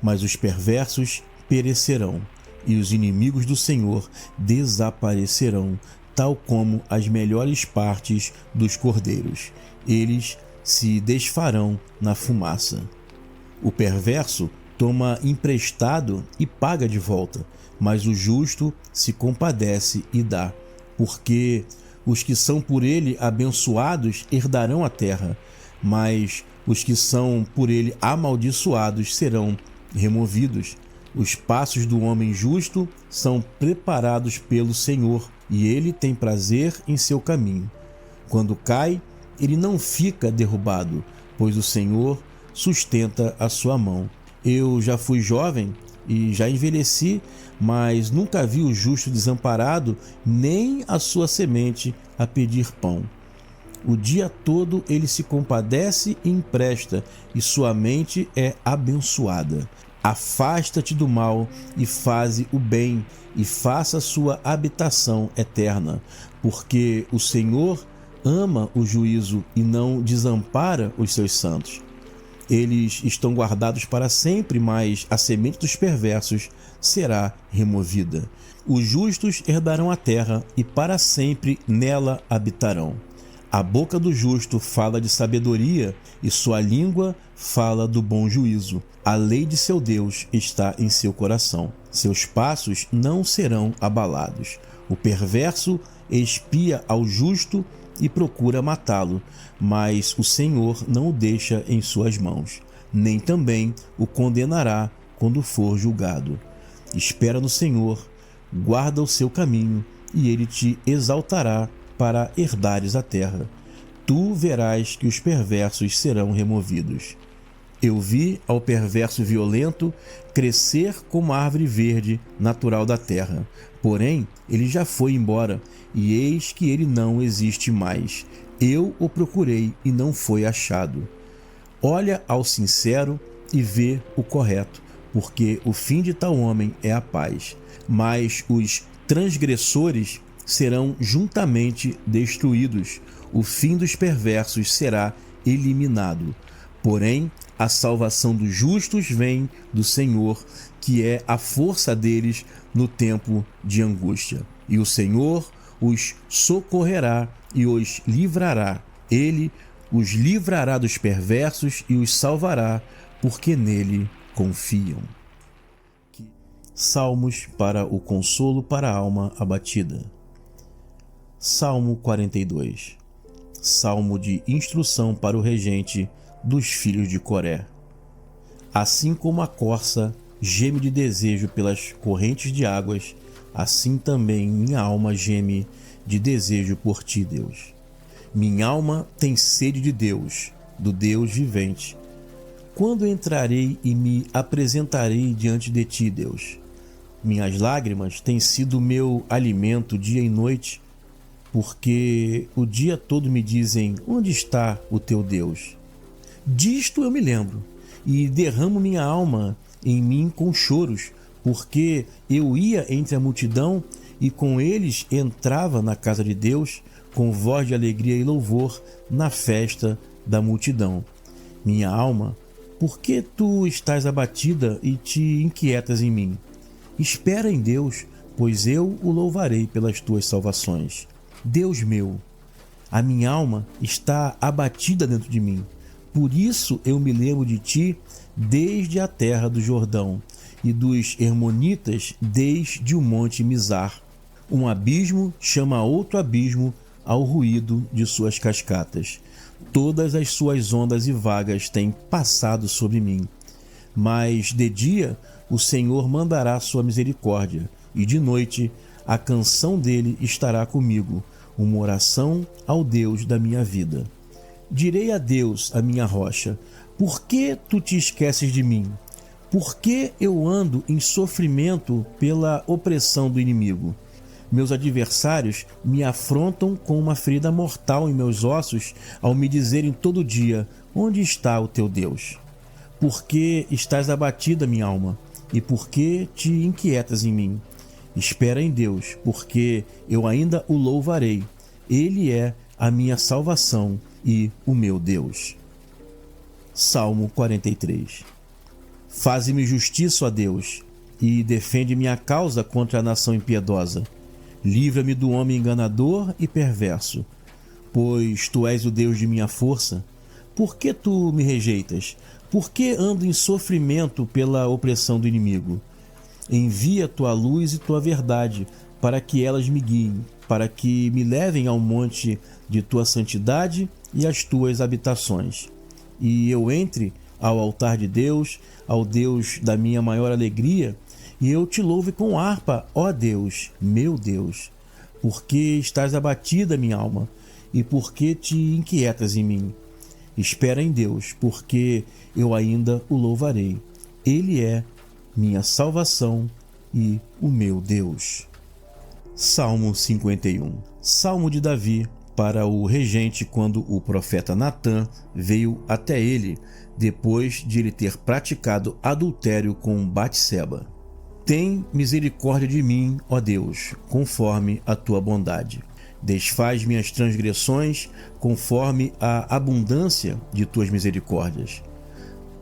Mas os perversos perecerão e os inimigos do Senhor desaparecerão, tal como as melhores partes dos cordeiros. Eles se desfarão na fumaça. O perverso toma emprestado e paga de volta, mas o justo se compadece e dá, porque os que são por ele abençoados herdarão a terra, mas os que são por ele amaldiçoados serão removidos. Os passos do homem justo são preparados pelo Senhor, e ele tem prazer em seu caminho. Quando cai, ele não fica derrubado, pois o Senhor sustenta a sua mão. Eu já fui jovem e já envelheci, mas nunca vi o justo desamparado, nem a sua semente a pedir pão. O dia todo ele se compadece e empresta, e sua mente é abençoada. Afasta-te do mal e faze o bem, e faça sua habitação eterna, porque o Senhor ama o juízo e não desampara os seus santos. Eles estão guardados para sempre, mas a semente dos perversos será removida. Os justos herdarão a terra e para sempre nela habitarão. A boca do justo fala de sabedoria e sua língua fala do bom juízo. A lei de seu Deus está em seu coração. Seus passos não serão abalados. O perverso espia ao justo e procura matá-lo, mas o Senhor não o deixa em suas mãos, nem também o condenará quando for julgado. Espera no Senhor, guarda o seu caminho, e ele te exaltará para herdares a terra. Tu verás que os perversos serão removidos. Eu vi ao perverso violento crescer como árvore verde natural da terra. Porém, ele já foi embora, e eis que ele não existe mais. Eu o procurei e não foi achado. Olha ao sincero e vê o correto, porque o fim de tal homem é a paz. Mas os transgressores serão juntamente destruídos. O fim dos perversos será eliminado. Porém, a salvação dos justos vem do Senhor, que é a força deles no tempo de angústia. E o Senhor os socorrerá e os livrará. Ele os livrará dos perversos e os salvará, porque nele confiam. Salmos para o consolo para a alma abatida. Salmo 42. Salmo de instrução para o regente dos filhos de Coré. Assim como a corça geme de desejo pelas correntes de águas, assim também minha alma geme de desejo por ti, Deus. Minha alma tem sede de Deus, do Deus vivente. Quando entrarei e me apresentarei diante de ti, Deus? Minhas lágrimas têm sido meu alimento dia e noite, porque o dia todo me dizem: onde está o teu Deus? Disto eu me lembro, e derramo minha alma em mim com choros, porque eu ia entre a multidão e com eles entrava na casa de Deus, com voz de alegria e louvor na festa da multidão. Minha alma, por que tu estás abatida e te inquietas em mim? Espera em Deus, pois eu o louvarei pelas tuas salvações. Deus meu, a minha alma está abatida dentro de mim. Por isso eu me lembro de ti desde a terra do Jordão e dos Hermonitas desde o monte Mizar. Um abismo chama outro abismo ao ruído de suas cascatas. Todas as suas ondas e vagas têm passado sobre mim. Mas de dia o Senhor mandará sua misericórdia, e de noite a canção dele estará comigo, uma oração ao Deus da minha vida. Direi a Deus, a minha rocha: por que tu te esqueces de mim? Por que eu ando em sofrimento pela opressão do inimigo? Meus adversários me afrontam com uma ferida mortal em meus ossos ao me dizerem todo dia: onde está o teu Deus? Por que estás abatida, minha alma? E por que te inquietas em mim? Espera em Deus, porque eu ainda o louvarei. Ele é a minha salvação e o meu Deus. Salmo 43. Faze-me justiça, ó Deus, e defende minha causa contra a nação impiedosa. Livra-me do homem enganador e perverso, pois tu és o Deus de minha força. Por que tu me rejeitas? Por que ando em sofrimento pela opressão do inimigo? Envia tua luz e tua verdade, para que elas me guiem, para que me levem ao monte de tua santidade e às tuas habitações. E eu entre ao altar de Deus, ao Deus da minha maior alegria, e eu te louve com harpa, ó Deus, meu Deus. Porque estás abatida, minha alma, e porque te inquietas em mim? Espera em Deus, porque eu ainda o louvarei. Ele é minha salvação e o meu Deus. Salmo 51. Salmo de Davi para o regente quando o profeta Natã veio até ele, depois de ele ter praticado adultério com Batseba. Tem misericórdia de mim, ó Deus, conforme a tua bondade. Desfaz minhas transgressões conforme a abundância de tuas misericórdias.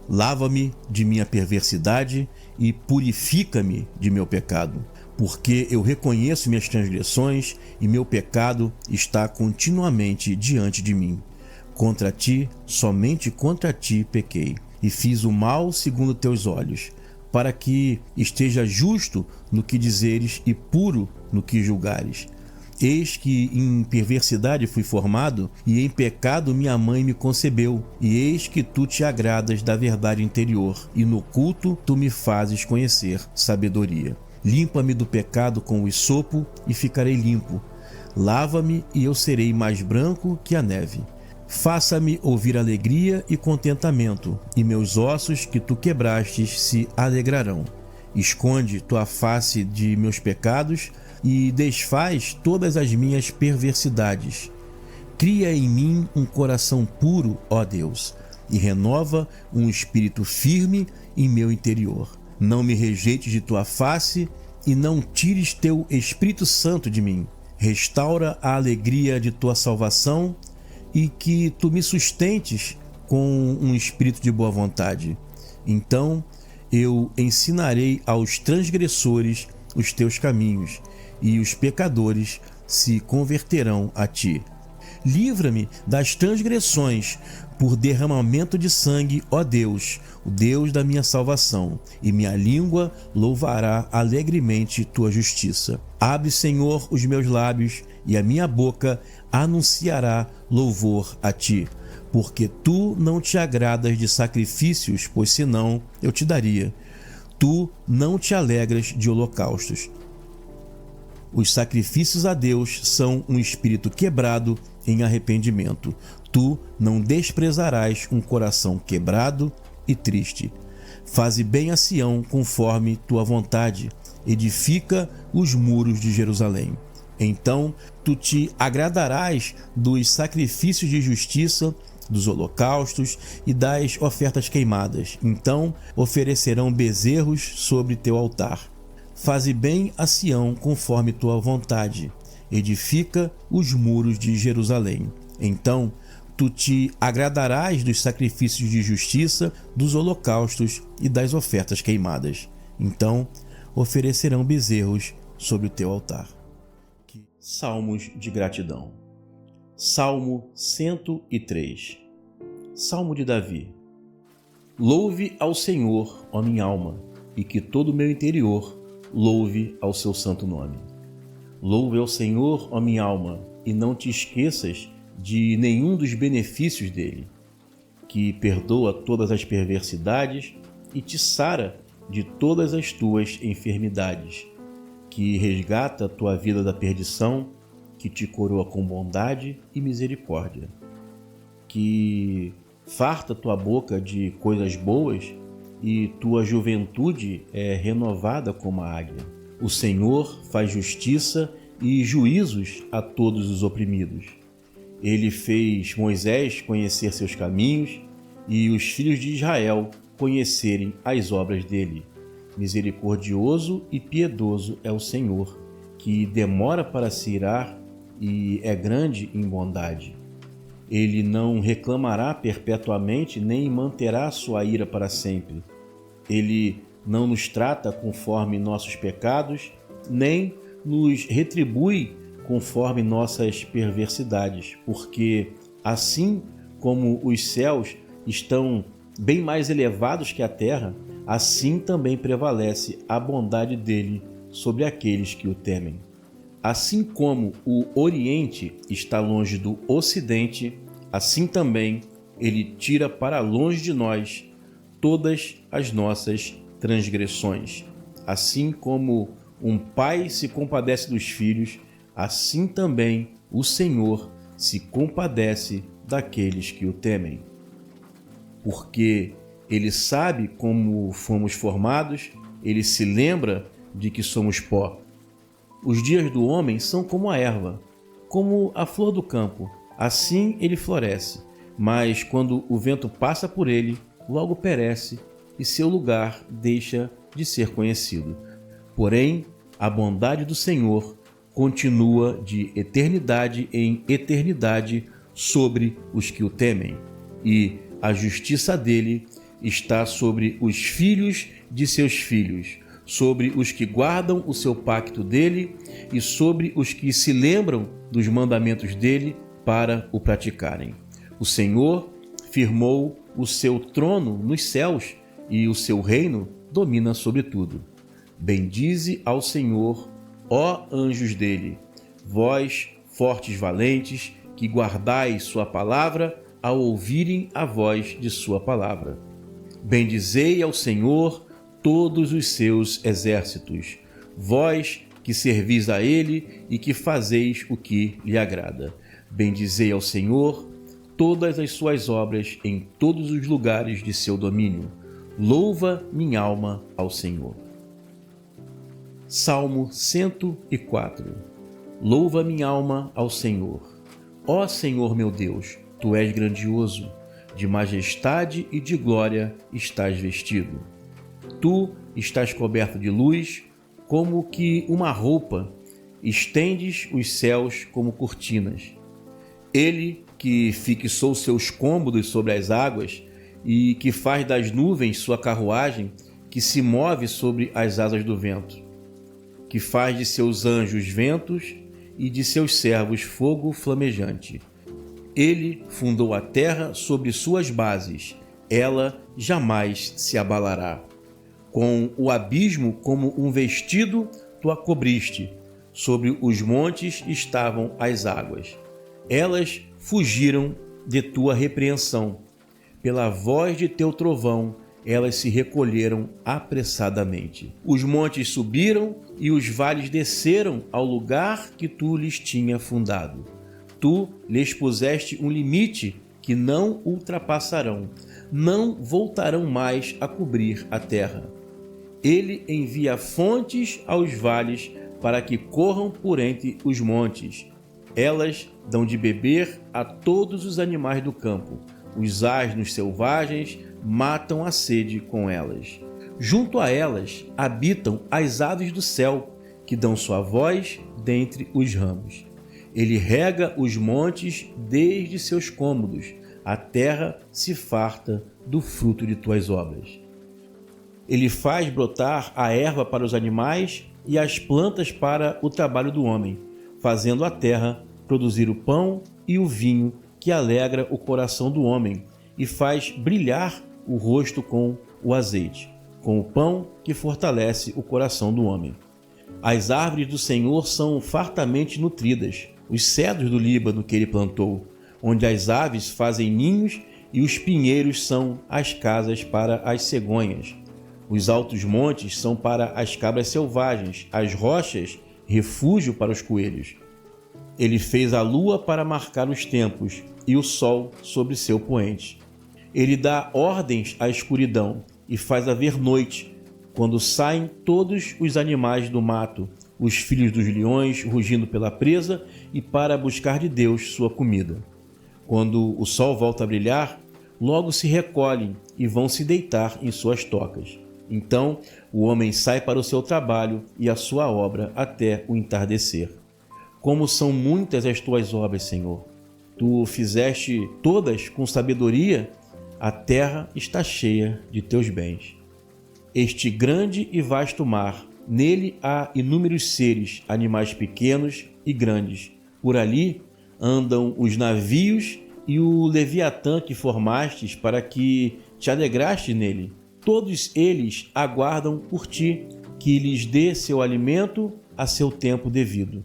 Lava-me de minha perversidade e purifica-me de meu pecado, porque eu reconheço minhas transgressões e meu pecado está continuamente diante de mim. Contra ti, somente contra ti pequei, e fiz o mal segundo teus olhos, para que esteja justo no que dizeres e puro no que julgares. Eis que em perversidade fui formado, e em pecado minha mãe me concebeu. E eis que tu te agradas da verdade interior, e no oculto tu me fazes conhecer sabedoria. Limpa-me do pecado com o hisopo, e ficarei limpo. Lava-me, e eu serei mais branco que a neve. Faça-me ouvir alegria e contentamento, e meus ossos que tu quebrastes se alegrarão. Esconde tua face de meus pecados e desfaz todas as minhas perversidades. Cria em mim um coração puro, ó Deus, e renova um espírito firme em meu interior. Não me rejeites de tua face e não tires teu Espírito Santo de mim. Restaura a alegria de tua salvação e que tu me sustentes com um espírito de boa vontade. Então eu ensinarei aos transgressores os teus caminhos, e os pecadores se converterão a ti. Livra-me das transgressões por derramamento de sangue, ó Deus, o Deus da minha salvação, e minha língua louvará alegremente tua justiça. Abre, Senhor, os meus lábios, e a minha boca anunciará louvor a ti. Porque tu não te agradas de sacrifícios, pois senão eu te daria. Tu não te alegras de holocaustos. Os sacrifícios a Deus são um espírito quebrado em arrependimento. Tu não desprezarás um coração quebrado e triste. Faze bem a Sião conforme tua vontade. Edifica os muros de Jerusalém. Então tu te agradarás dos sacrifícios de justiça, dos holocaustos e das ofertas queimadas. Então oferecerão bezerros sobre teu altar. Faze bem a Sião conforme tua vontade. Edifica os muros de Jerusalém. Então tu te agradarás dos sacrifícios de justiça, dos holocaustos e das ofertas queimadas. Então oferecerão bezerros sobre o teu altar. Salmos de gratidão. Salmo 103. Salmo de Davi. Louve ao Senhor, ó minha alma, e que todo o meu interior louve ao seu santo nome. Louve ao Senhor, ó minha alma, e não te esqueças de nenhum dos benefícios dele, que perdoa todas as perversidades e te sara de todas as tuas enfermidades, que resgata a tua vida da perdição, que te coroa com bondade e misericórdia, que farta tua boca de coisas boas e tua juventude é renovada como a águia. O Senhor faz justiça e juízos a todos os oprimidos. Ele fez Moisés conhecer seus caminhos e os filhos de Israel conhecerem as obras dele. Misericordioso e piedoso é o Senhor, que demora para se irar e é grande em bondade. Ele não reclamará perpetuamente, nem manterá sua ira para sempre. Ele não nos trata conforme nossos pecados, nem nos retribui conforme nossas perversidades, porque assim como os céus estão bem mais elevados que a terra, assim também prevalece a bondade dele sobre aqueles que o temem. Assim como o Oriente está longe do Ocidente, assim também ele tira para longe de nós todas as nossas transgressões. Assim como um pai se compadece dos filhos, assim também o Senhor se compadece daqueles que o temem. Porque ele sabe como fomos formados, ele se lembra de que somos pó. Os dias do homem são como a erva, como a flor do campo, assim ele floresce, mas quando o vento passa por ele, logo perece e seu lugar deixa de ser conhecido. Porém, a bondade do Senhor continua de eternidade em eternidade sobre os que o temem, e a justiça dele está sobre os filhos de seus filhos, sobre os que guardam o seu pacto dele e sobre os que se lembram dos mandamentos dele para o praticarem. O Senhor firmou o seu trono nos céus e o seu reino domina sobre tudo. Bendize ao Senhor, ó anjos dele, vós, fortes valentes, que guardais sua palavra ao ouvirem a voz de sua palavra. Bendizei ao Senhor todos os seus exércitos, vós que servis a ele e que fazeis o que lhe agrada. Bendizei ao Senhor todas as suas obras em todos os lugares de seu domínio. Louva minha alma ao Senhor. Salmo 104. Louva minha alma ao Senhor. Ó Senhor meu Deus, tu és grandioso, de majestade e de glória estás vestido. Tu estás coberto de luz, como que uma roupa, estendes os céus como cortinas. Ele que fixou seus cômodos sobre as águas e que faz das nuvens sua carruagem, que se move sobre as asas do vento, que faz de seus anjos ventos e de seus servos fogo flamejante. Ele fundou a terra sobre suas bases, ela jamais se abalará. Com o abismo como um vestido tu a cobriste, sobre os montes estavam as águas. Elas fugiram de tua repreensão. Pela voz de teu trovão, elas se recolheram apressadamente. Os montes subiram e os vales desceram ao lugar que tu lhes tinha fundado. Tu lhes puseste um limite que não ultrapassarão, não voltarão mais a cobrir a terra. Ele envia fontes aos vales para que corram por entre os montes. Elas dão de beber a todos os animais do campo. Os asnos selvagens matam a sede com elas. Junto a elas habitam as aves do céu, que dão sua voz dentre os ramos. Ele rega os montes desde seus cômodos. A terra se farta do fruto de tuas obras. Ele faz brotar a erva para os animais e as plantas para o trabalho do homem, fazendo a terra produzir o pão e o vinho que alegra o coração do homem e faz brilhar o rosto com o azeite, com o pão que fortalece o coração do homem. As árvores do Senhor são fartamente nutridas, os cedros do Líbano que ele plantou, onde as aves fazem ninhos e os pinheiros são as casas para as cegonhas. Os altos montes são para as cabras selvagens, as rochas, refúgio para os coelhos. Ele fez a lua para marcar os tempos e o sol sobre seu poente. Ele dá ordens à escuridão e faz haver noite, quando saem todos os animais do mato, os filhos dos leões rugindo pela presa e para buscar de Deus sua comida. Quando o sol volta a brilhar, logo se recolhem e vão se deitar em suas tocas. Então o homem sai para o seu trabalho e a sua obra até o entardecer. Como são muitas as tuas obras, Senhor! Tu fizeste todas com sabedoria, a terra está cheia de teus bens. Este grande e vasto mar, nele há inúmeros seres, animais pequenos e grandes. Por ali andam os navios e o Leviatã que formastes para que te alegraste nele. Todos eles aguardam por ti, que lhes dê seu alimento a seu tempo devido.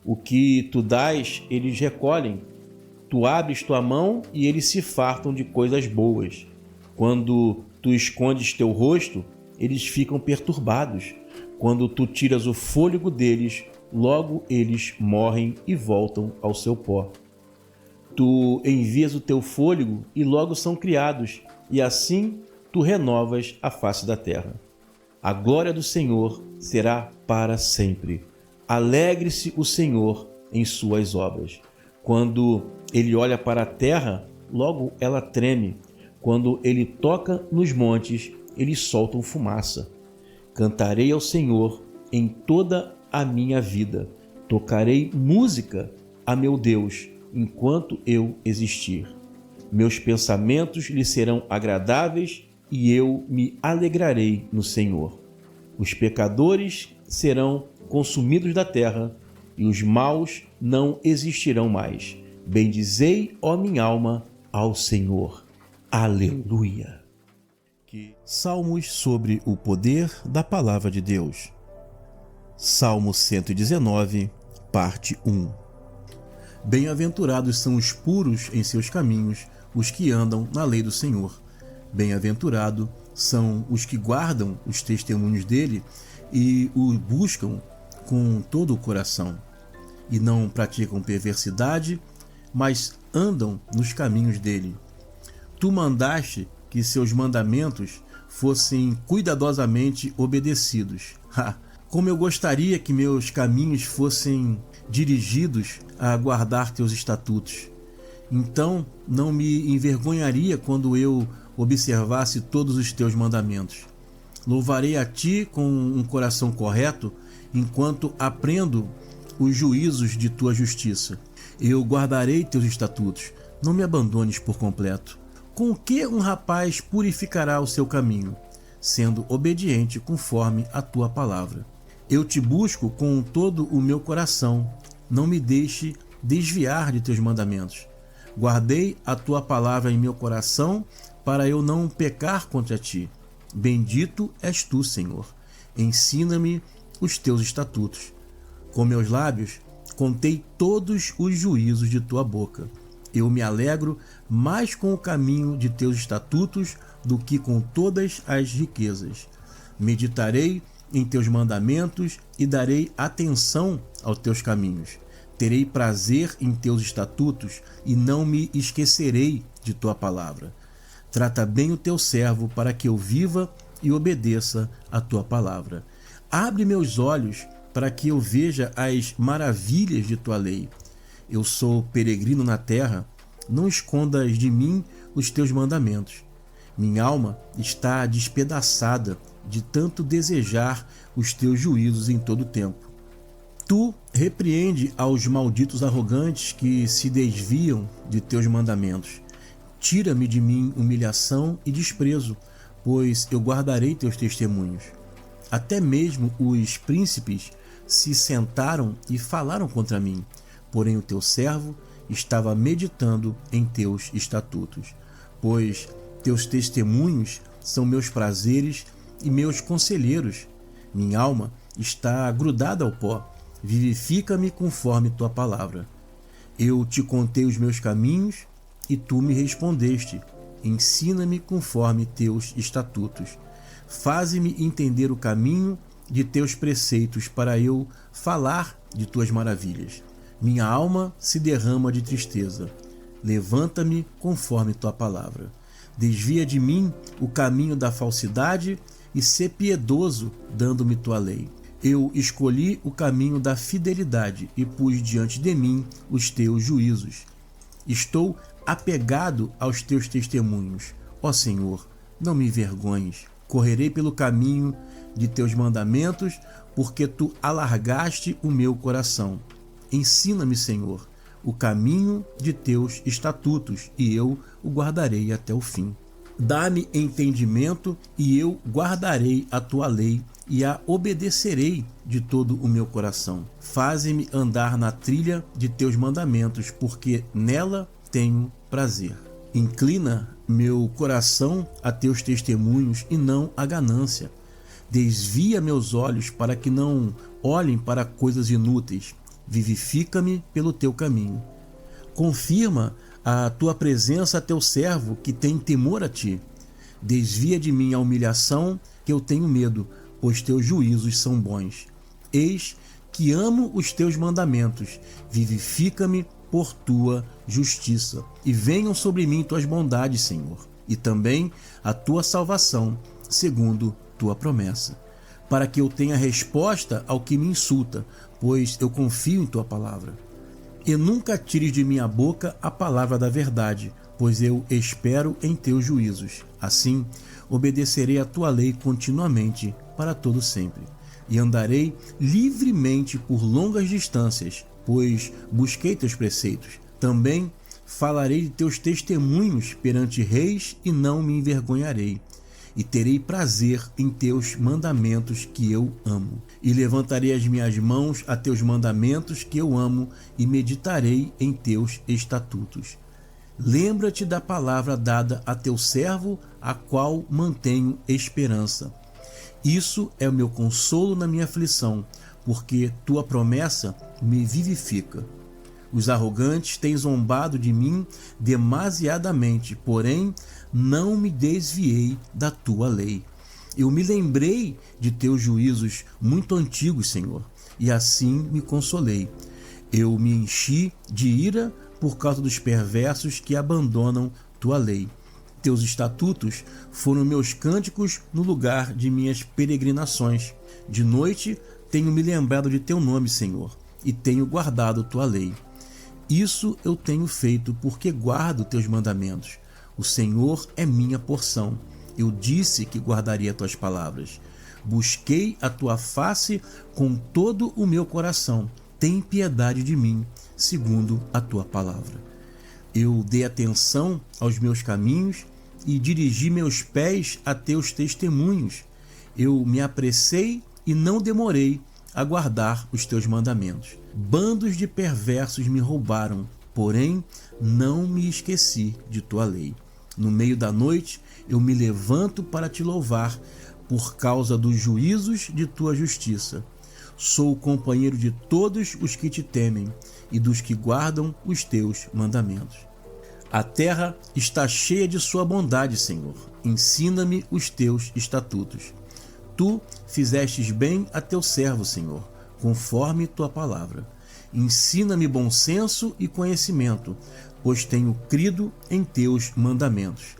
O que tu dás, eles recolhem. Tu abres tua mão e eles se fartam de coisas boas. Quando tu escondes teu rosto, eles ficam perturbados. Quando tu tiras o fôlego deles, logo eles morrem e voltam ao seu pó. Tu envias o teu fôlego e logo são criados, e assim tu renovas a face da terra. A glória do Senhor será para sempre. Alegre-se o Senhor em suas obras. Quando ele olha para a terra, logo ela treme. Quando ele toca nos montes, eles soltam fumaça. Cantarei ao Senhor em toda a minha vida. Tocarei música a meu Deus enquanto eu existir. Meus pensamentos lhe serão agradáveis e eu me alegrarei no Senhor. Os pecadores serão consumidos da terra e os maus não existirão mais. Bendizei, ó minha alma, ao Senhor. Aleluia. Salmos sobre o poder da palavra de Deus. Salmo 119, parte 1. Bem-aventurados são os puros em seus caminhos, os que andam na lei do Senhor. Bem-aventurados são os que guardam os testemunhos dele e o buscam com todo o coração, e não praticam perversidade, mas andam nos caminhos dele. Tu mandaste que seus mandamentos fossem cuidadosamente obedecidos. Como eu gostaria que meus caminhos fossem dirigidos a guardar teus estatutos. Então não me envergonharia quando eu observasse todos os teus mandamentos. Louvarei a ti com um coração correto, enquanto aprendo os juízos de tua justiça. Eu guardarei teus estatutos, não me abandones por completo. Com que um rapaz purificará o seu caminho? Sendo obediente conforme a tua palavra. Eu te busco com todo o meu coração, não me deixe desviar de teus mandamentos. Guardei a tua palavra em meu coração, para eu não pecar contra ti. Bendito és tu, Senhor. Ensina-me os teus estatutos. Com meus lábios contei todos os juízos de tua boca. Eu me alegro mais com o caminho de teus estatutos do que com todas as riquezas. Meditarei em teus mandamentos e darei atenção aos teus caminhos. Terei prazer em teus estatutos e não me esquecerei de tua palavra. Trata bem o teu servo para que eu viva e obedeça a tua palavra. Abre meus olhos para que eu veja as maravilhas de tua lei. Eu sou peregrino na terra, não escondas de mim os teus mandamentos. Minha alma está despedaçada de tanto desejar os teus juízos em todo o tempo. Tu repreende aos malditos arrogantes que se desviam de teus mandamentos. Tira-me de mim humilhação e desprezo, pois eu guardarei teus testemunhos. Até mesmo os príncipes se sentaram e falaram contra mim, porém o teu servo estava meditando em teus estatutos. Pois teus testemunhos são meus prazeres e meus conselheiros. Minha alma está grudada ao pó. Vivifica-me conforme tua palavra. Eu te contei os meus caminhos e tu me respondeste. Ensina-me conforme teus estatutos. Faze-me entender o caminho de teus preceitos para eu falar de tuas maravilhas. Minha alma se derrama de tristeza. Levanta-me conforme tua palavra. Desvia de mim o caminho da falsidade e sê piedoso, dando-me tua lei. Eu escolhi o caminho da fidelidade e pus diante de mim os teus juízos. Estou apegado aos teus testemunhos. Ó Senhor, não me envergonhes. Correrei pelo caminho de teus mandamentos, porque tu alargaste o meu coração. Ensina-me, Senhor, o caminho de teus estatutos, e eu o guardarei até o fim. Dá-me entendimento, e eu guardarei a tua lei, e a obedecerei de todo o meu coração. Faze-me andar na trilha de teus mandamentos, porque nela tenho prazer. Inclina meu coração a teus testemunhos e não a ganância. Desvia meus olhos para que não olhem para coisas inúteis. Vivifica-me pelo teu caminho. Confirma a tua presença a teu servo que tem temor a ti. Desvia de mim a humilhação, que eu tenho medo, pois teus juízos são bons. Eis que amo os teus mandamentos. Vivifica-me por tua justiça. E venham sobre mim tuas bondades, Senhor, e também a tua salvação, segundo tua promessa, para que eu tenha resposta ao que me insulta, pois eu confio em tua palavra. E nunca tires de minha boca a palavra da verdade, pois eu espero em teus juízos. Assim, obedecerei a tua lei continuamente, para todo sempre. E andarei livremente por longas distâncias, pois busquei teus preceitos. Também falarei de teus testemunhos perante reis e não me envergonharei. E terei prazer em teus mandamentos que eu amo. E levantarei as minhas mãos a teus mandamentos que eu amo e meditarei em teus estatutos. Lembra-te da palavra dada a teu servo, a qual mantenho esperança. Isso é o meu consolo na minha aflição, porque tua promessa me vivifica. Os arrogantes têm zombado de mim demasiadamente, porém não me desviei da tua lei. Eu me lembrei de teus juízos muito antigos, Senhor, e assim me consolei. Eu me enchi de ira por causa dos perversos que abandonam tua lei. Teus estatutos foram meus cânticos no lugar de minhas peregrinações. De noite tenho me lembrado de teu nome, Senhor, e tenho guardado tua lei. Isso eu tenho feito porque guardo teus mandamentos. O Senhor é minha porção. Eu disse que guardaria tuas palavras. Busquei a tua face com todo o meu coração. Tem piedade de mim, segundo a tua palavra. Eu dei atenção aos meus caminhos e dirigi meus pés a teus testemunhos. Eu me apressei e não demorei a guardar os teus mandamentos. Bandos de perversos me roubaram, porém não me esqueci de tua lei. No meio da noite eu me levanto para te louvar por causa dos juízos de tua justiça. Sou o companheiro de todos os que te temem e dos que guardam os teus mandamentos. A terra está cheia de sua bondade, Senhor. Ensina-me os teus estatutos. Tu fizestes bem a teu servo, Senhor, conforme tua palavra. Ensina-me bom senso e conhecimento, pois tenho crido em teus mandamentos.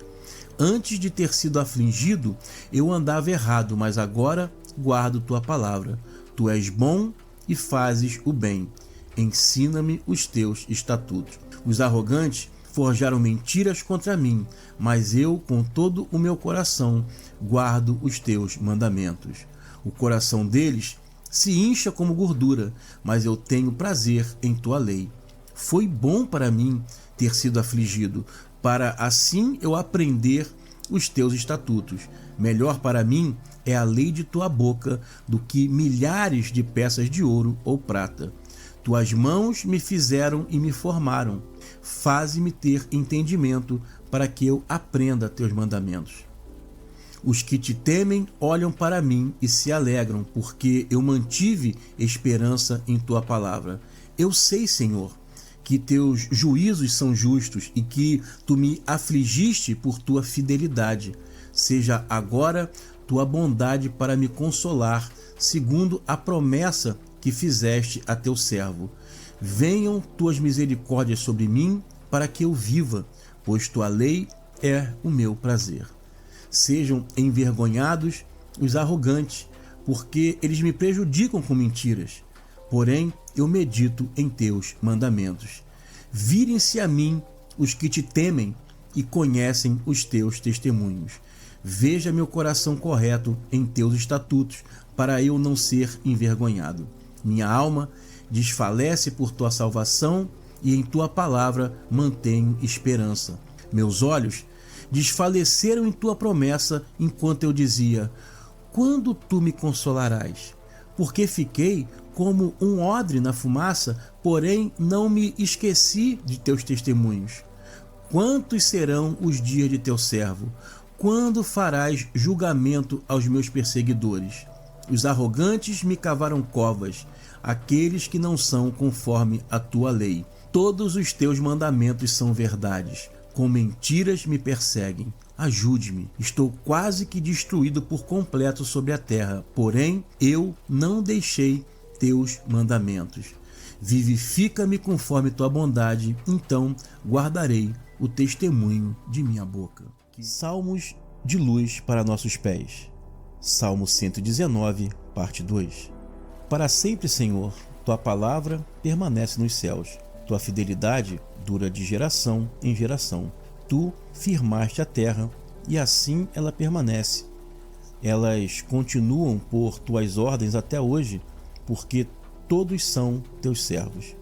Antes de ter sido afligido, eu andava errado, mas agora guardo tua palavra. Tu és bom e fazes o bem. Ensina-me os teus estatutos. Os arrogantes forjaram mentiras contra mim, mas eu, com todo o meu coração, guardo os teus mandamentos. O coração deles se incha como gordura, mas eu tenho prazer em tua lei. Foi bom para mim ter sido afligido, para assim eu aprender os teus estatutos. Melhor para mim é a lei de tua boca do que milhares de peças de ouro ou prata. Tuas mãos me fizeram e me formaram. Faze-me ter entendimento para que eu aprenda teus mandamentos. Os que te temem olham para mim e se alegram, porque eu mantive esperança em tua palavra. Eu sei, Senhor, que teus juízos são justos e que tu me afligiste por tua fidelidade. Seja agora tua bondade para me consolar, segundo a promessa que fizeste a teu servo. Venham tuas misericórdias sobre mim, para que eu viva, pois tua lei é o meu prazer. Sejam envergonhados os arrogantes, porque eles me prejudicam com mentiras. Porém, eu medito em teus mandamentos. Virem-se a mim os que te temem e conhecem os teus testemunhos. Veja meu coração correto em teus estatutos, para eu não ser envergonhado. Minha alma desfalece por tua salvação e em tua palavra mantenho esperança. Meus olhos desfaleceram em tua promessa enquanto eu dizia: quando tu me consolarás? Porque fiquei como um odre na fumaça, porém não me esqueci de teus testemunhos. Quantos serão os dias de teu servo? Quando farás julgamento aos meus perseguidores? Os arrogantes me cavaram covas, aqueles que não são conforme a tua lei. Todos os teus mandamentos são verdades, com mentiras me perseguem. Ajude-me, estou quase que destruído por completo sobre a terra, porém eu não deixei teus mandamentos. Vivifica-me conforme tua bondade, então guardarei o testemunho de minha boca. Salmos de luz para nossos pés. Salmo 119, parte 2. Para sempre, Senhor, tua palavra permanece nos céus. Tua fidelidade dura de geração em geração. Tu firmaste a terra e assim ela permanece. Elas continuam por tuas ordens até hoje, porque todos são teus servos.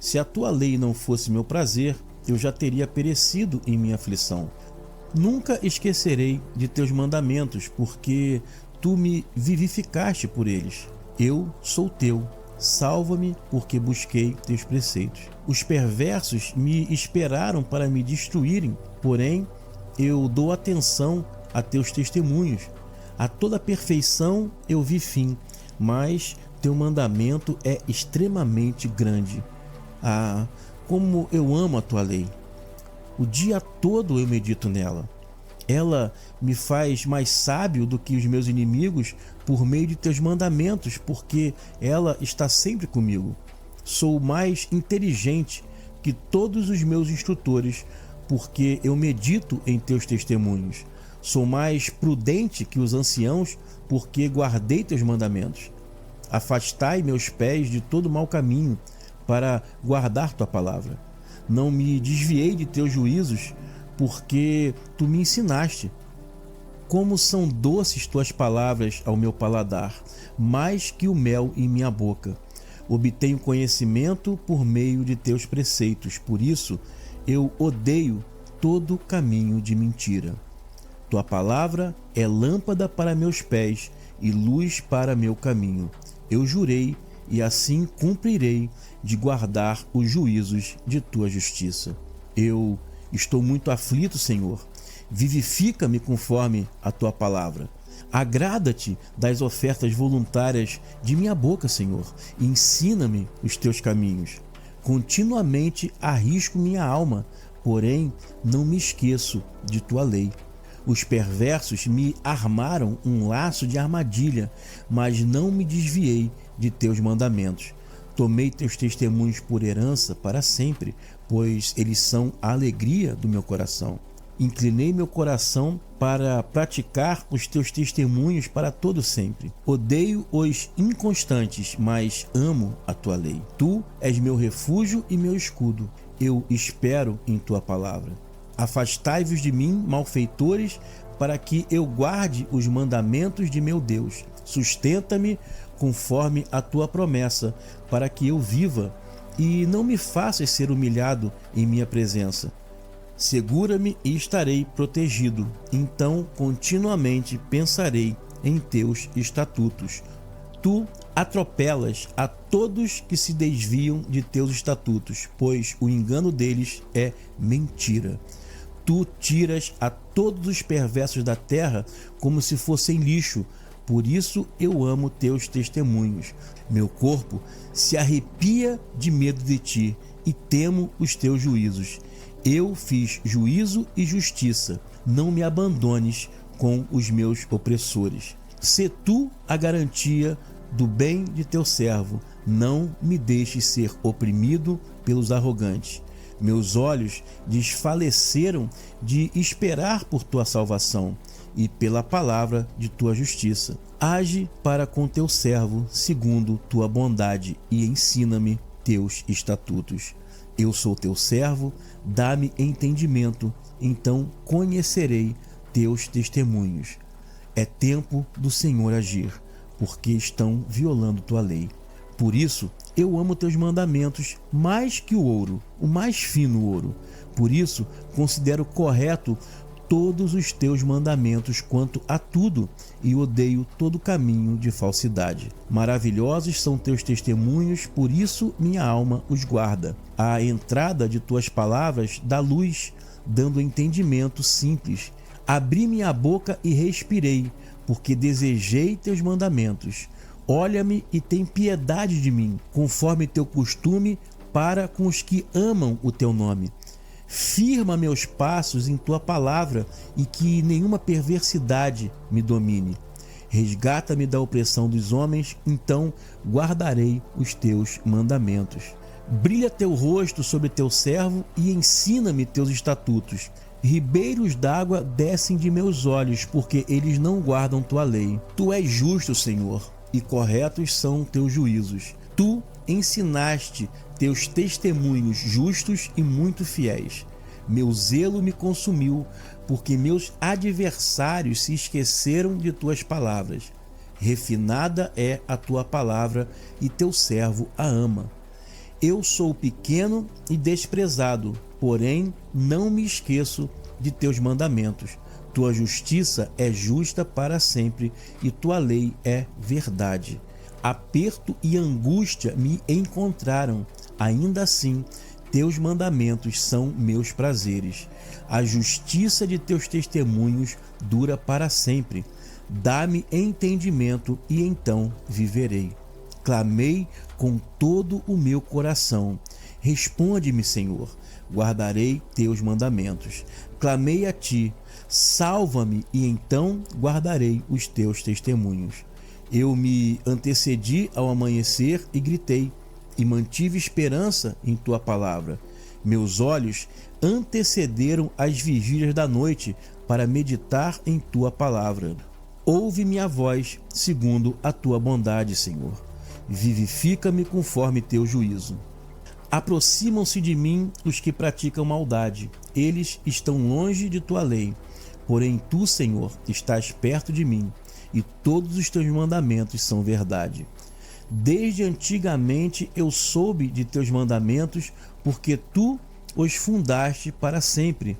Se a tua lei não fosse meu prazer, eu já teria perecido em minha aflição. Nunca esquecerei de teus mandamentos, porque tu me vivificaste por eles. Eu sou teu. Salva-me, porque busquei teus preceitos. Os perversos me esperaram para me destruírem, porém eu dou atenção a teus testemunhos. A toda perfeição eu vi fim, mas teu mandamento é extremamente grande. Ah, como eu amo a tua lei! O dia todo eu medito nela. Ela me faz mais sábio do que os meus inimigos por meio de teus mandamentos, porque ela está sempre comigo. Sou mais inteligente que todos os meus instrutores, porque eu medito em teus testemunhos. Sou mais prudente que os anciãos, porque guardei teus mandamentos. Afastai meus pés de todo mau caminho, para guardar tua palavra. Não me desviei de teus juízos, porque tu me ensinaste. Como são doces tuas palavras ao meu paladar, mais que o mel em minha boca. Obtenho conhecimento por meio de teus preceitos, por isso eu odeio todo caminho de mentira. Tua palavra é lâmpada para meus pés e luz para meu caminho. Eu jurei e assim cumprirei de guardar os juízos de tua justiça. Eu estou muito aflito, Senhor. Vivifica-me conforme a tua palavra. Agrada-te das ofertas voluntárias de minha boca, Senhor, e ensina-me os teus caminhos. Continuamente arrisco minha alma, porém não me esqueço de tua lei. Os perversos me armaram um laço de armadilha, mas não me desviei de teus mandamentos. Tomei teus testemunhos por herança para sempre, pois eles são a alegria do meu coração. Inclinei meu coração para praticar os teus testemunhos para todo sempre. Odeio os inconstantes, mas amo a tua lei. Tu és meu refúgio e meu escudo. Eu espero em tua palavra. Afastai-vos de mim, malfeitores, para que eu guarde os mandamentos de meu Deus. Sustenta-me conforme a tua promessa, para que eu viva, e não me faças ser humilhado em minha presença. Segura-me e estarei protegido. Então continuamente pensarei em teus estatutos. Tu atropelas a todos que se desviam de teus estatutos, pois o engano deles é mentira. Tu tiras a todos os perversos da terra como se fossem lixo. Por isso eu amo teus testemunhos. Meu corpo se arrepia de medo de ti e temo os teus juízos. Eu fiz juízo e justiça. Não me abandones com os meus opressores. Sê tu a garantia do bem de teu servo. Não me deixes ser oprimido pelos arrogantes. Meus olhos desfaleceram de esperar por tua salvação e pela palavra de tua justiça. Age para com teu servo segundo tua bondade e ensina-me teus estatutos. Eu sou teu servo, dá-me entendimento, então conhecerei teus testemunhos. É tempo do Senhor agir, porque estão violando tua lei. Por isso, eu amo teus mandamentos mais que o ouro, o mais fino ouro. Por isso, considero correto todos os teus mandamentos quanto a tudo, e odeio todo caminho de falsidade. Maravilhosos são teus testemunhos, por isso minha alma os guarda. A entrada de tuas palavras dá luz, dando entendimento simples. Abri minha boca e respirei, porque desejei teus mandamentos. Olha-me e tem piedade de mim, conforme teu costume para com os que amam o teu nome. Firma meus passos em tua palavra e que nenhuma perversidade me domine. Resgata-me da opressão dos homens, então guardarei os teus mandamentos. Brilha teu rosto sobre teu servo e ensina-me teus estatutos. Ribeiros d'água descem de meus olhos, porque eles não guardam tua lei. Tu és justo, Senhor, e corretos são teus juízos. Tu ensinaste teus testemunhos justos e muito fiéis. Meu zelo me consumiu, porque meus adversários se esqueceram de tuas palavras. Refinada é a tua palavra e teu servo a ama. Eu sou pequeno e desprezado, porém não me esqueço de teus mandamentos. Tua justiça é justa para sempre e tua lei é verdade. Aperto e angústia me encontraram, ainda assim teus mandamentos são meus prazeres. A justiça de teus testemunhos dura para sempre. Dá-me entendimento e então viverei. Clamei com todo o meu coração. Responde-me, Senhor. Guardarei teus mandamentos. Clamei a ti. Salva-me e então guardarei os teus testemunhos. Eu me antecedi ao amanhecer e gritei, e mantive esperança em tua palavra. Meus olhos antecederam as vigílias da noite para meditar em tua palavra. Ouve minha voz segundo a tua bondade, Senhor. Vivifica-me conforme teu juízo. Aproximam-se de mim os que praticam maldade. Eles estão longe de tua lei. Porém tu, Senhor, estás perto de mim, e todos os teus mandamentos são verdade. Desde antigamente eu soube de teus mandamentos, porque tu os fundaste para sempre.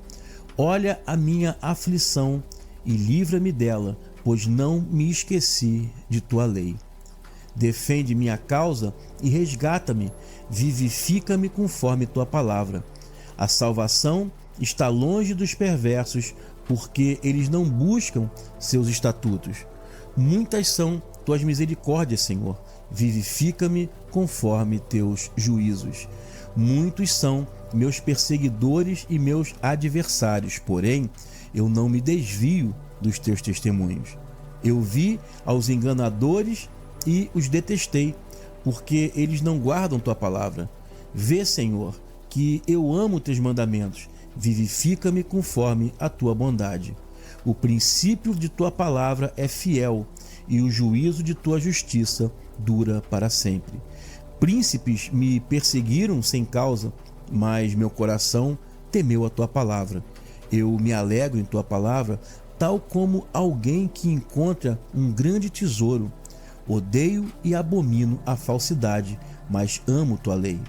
Olha a minha aflição e livra-me dela, pois não me esqueci de tua lei. Defende minha causa e resgata-me, vivifica-me conforme tua palavra. A salvação está longe dos perversos, porque eles não buscam seus estatutos. Muitas são tuas misericórdias, Senhor. Vivifica-me conforme teus juízos. Muitos são meus perseguidores e meus adversários, porém eu não me desvio dos teus testemunhos. Eu vi aos enganadores e os detestei, porque eles não guardam tua palavra. Vê, Senhor, que eu amo teus mandamentos. Vivifica-me conforme a tua bondade. O princípio de tua palavra é fiel, e o juízo de tua justiça dura para sempre. Príncipes me perseguiram sem causa, mas meu coração temeu a tua palavra. Eu me alegro em tua palavra, tal como alguém que encontra um grande tesouro. Odeio e abomino a falsidade, mas amo tua lei.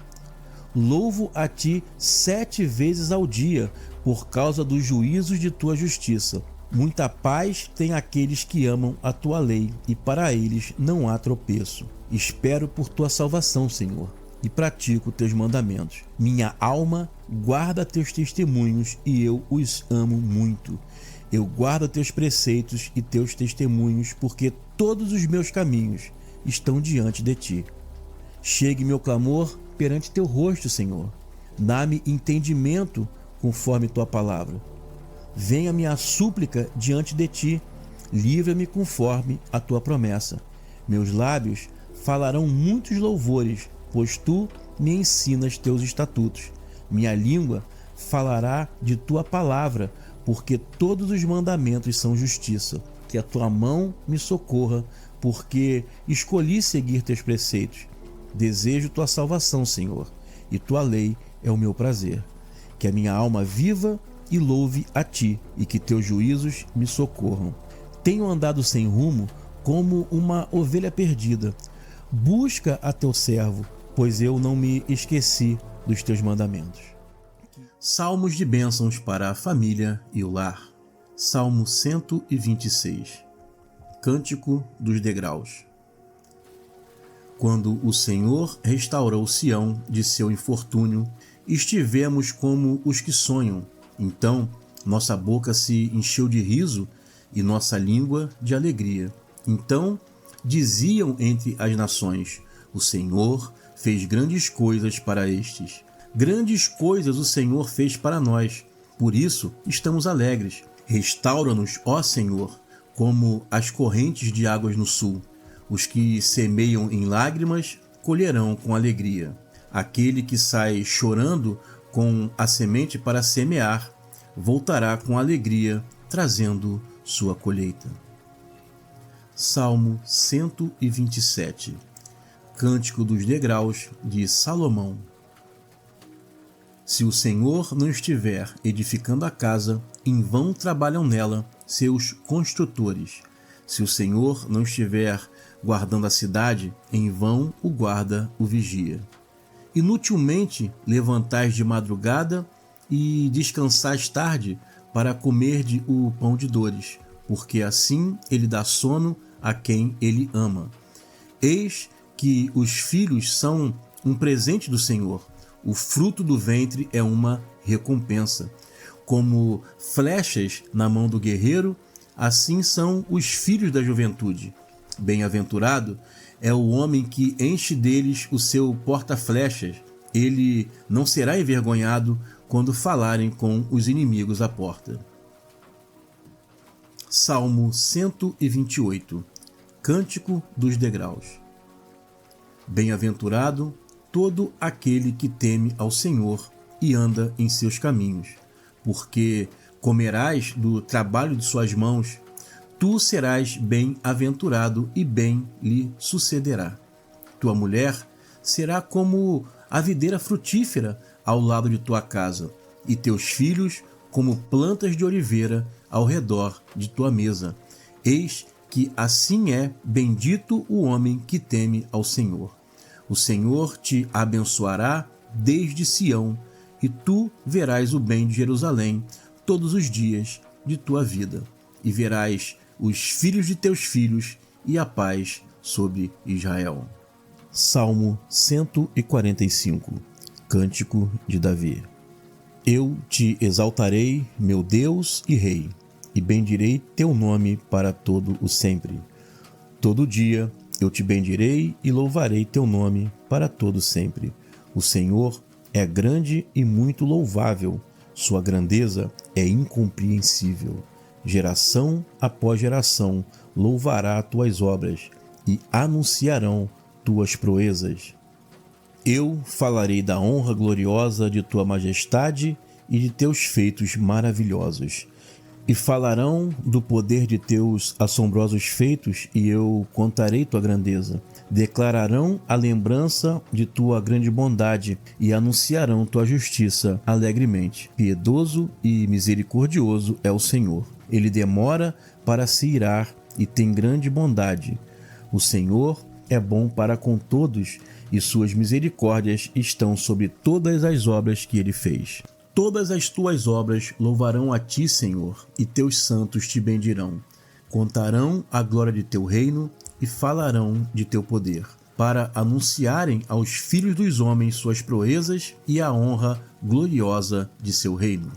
Louvo a ti 7 vezes ao dia, por causa dos juízos de tua justiça. Muita paz tem aqueles que amam a tua lei, e para eles não há tropeço. Espero por tua salvação, Senhor, e pratico teus mandamentos. Minha alma guarda teus testemunhos, e eu os amo muito. Eu guardo teus preceitos e teus testemunhos, porque todos os meus caminhos estão diante de ti. Chegue meu clamor perante teu rosto, Senhor. Dá-me entendimento conforme tua palavra. Venha minha súplica diante de ti. Livra-me conforme a tua promessa. Meus lábios falarão muitos louvores, pois tu me ensinas teus estatutos. Minha língua falará de tua palavra, porque todos os mandamentos são justiça. Que a tua mão me socorra, porque escolhi seguir teus preceitos. Desejo tua salvação, Senhor, e tua lei é o meu prazer. Que a minha alma viva e louve a ti, e que teus juízos me socorram. Tenho andado sem rumo, como uma ovelha perdida. Busca a teu servo, pois eu não me esqueci dos teus mandamentos. Salmos de bênçãos para a família e o lar. Salmo 126. Cântico dos degraus. Quando o Senhor restaurou Sião de seu infortúnio, estivemos como os que sonham. Então nossa boca se encheu de riso e nossa língua de alegria. Então diziam entre as nações: o Senhor fez grandes coisas para estes. Grandes coisas o Senhor fez para nós. Por isso estamos alegres. Restaura-nos, ó Senhor, como as correntes de águas no sul. Os que semeiam em lágrimas colherão com alegria. Aquele que sai chorando com a semente para semear voltará com alegria, trazendo sua colheita. Salmo 127. Cântico dos degraus de Salomão. Se o Senhor não estiver edificando a casa, em vão trabalham nela seus construtores. Se o Senhor não estiver guardando a cidade, em vão o guarda o vigia. Inutilmente levantais de madrugada e descansais tarde para comerdes o pão de dores, porque assim ele dá sono a quem ele ama. Eis que os filhos são um presente do Senhor, o fruto do ventre é uma recompensa. Como flechas na mão do guerreiro, assim são os filhos da juventude. Bem-aventurado é o homem que enche deles o seu porta-flechas. Ele não será envergonhado quando falarem com os inimigos à porta. Salmo 128. Cântico dos degraus. Bem-aventurado todo aquele que teme ao Senhor e anda em seus caminhos, porque comerás do trabalho de suas mãos, tu serás bem-aventurado e bem lhe sucederá. Tua mulher será como a videira frutífera ao lado de tua casa, e teus filhos como plantas de oliveira ao redor de tua mesa. Eis que assim é bendito o homem que teme ao Senhor. O Senhor te abençoará desde Sião, e tu verás o bem de Jerusalém todos os dias de tua vida, e verás os filhos de teus filhos e a paz sobre Israel. Salmo 145. Cântico de Davi. Eu te exaltarei, meu Deus e Rei, e bendirei teu nome para todo o sempre. Todo dia eu te bendirei e louvarei teu nome para todo sempre. O Senhor é grande e muito louvável, sua grandeza é incompreensível. Geração após geração louvará tuas obras e anunciarão tuas proezas. Eu falarei da honra gloriosa de tua majestade e de teus feitos maravilhosos. E falarão do poder de teus assombrosos feitos, e eu contarei tua grandeza. Declararão a lembrança de tua grande bondade, e anunciarão tua justiça alegremente. Piedoso e misericordioso é o Senhor. Ele demora para se irar e tem grande bondade. O Senhor é bom para com todos, e suas misericórdias estão sobre todas as obras que ele fez. Todas as tuas obras louvarão a ti, Senhor, e teus santos te bendirão. Contarão a glória de teu reino e falarão de teu poder, para anunciarem aos filhos dos homens suas proezas e a honra gloriosa de seu reino.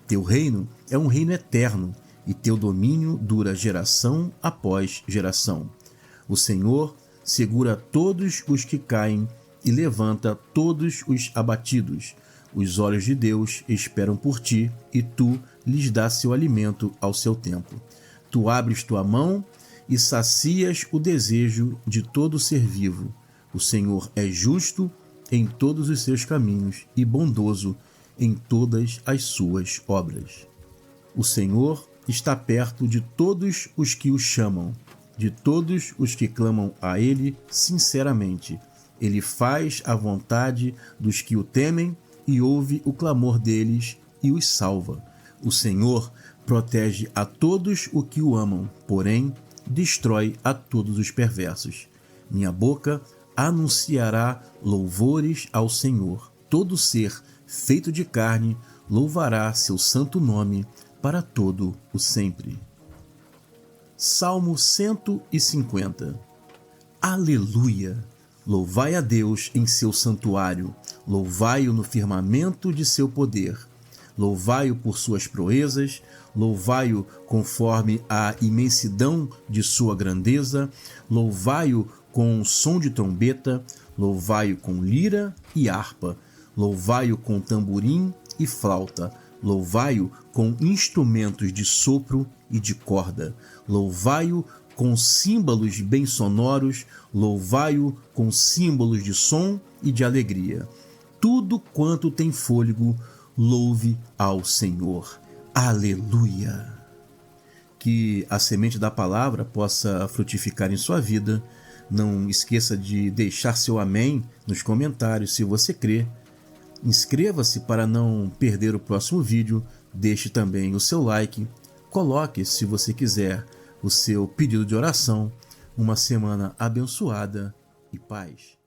Teu reino é um reino eterno, e teu domínio dura geração após geração. O Senhor segura todos os que caem e levanta todos os abatidos. Os olhos de Deus esperam por ti, e tu lhes dás seu alimento ao seu tempo. Tu abres tua mão e sacias o desejo de todo ser vivo. O Senhor é justo em todos os seus caminhos e bondoso em todas as suas obras. O Senhor está perto de todos os que o chamam, de todos os que clamam a Ele sinceramente. Ele faz a vontade dos que o temem e ouve o clamor deles e os salva. O Senhor protege a todos os que o amam, porém destrói a todos os perversos. Minha boca anunciará louvores ao Senhor. Todo ser feito de carne louvará seu santo nome para todo o sempre. Salmo 150. Aleluia! Louvai a Deus em seu santuário, louvai-o no firmamento de seu poder. louvai-o por suas proezas, louvai-o conforme a imensidão de sua grandeza, louvai-o com som de trombeta, louvai-o com lira e harpa, louvai-o com tamborim e flauta, louvai-o com instrumentos de sopro e de corda, louvai-o com símbolos bem sonoros, louvai-o com símbolos de som e de alegria. Tudo quanto tem fôlego, louve ao Senhor. Aleluia! Que a semente da palavra possa frutificar em sua vida. Não esqueça de deixar seu amém nos comentários se você crê. Inscreva-se para não perder o próximo vídeo. Deixe também o seu like. Coloque, se você quiser, o seu pedido de oração. Uma semana abençoada e paz.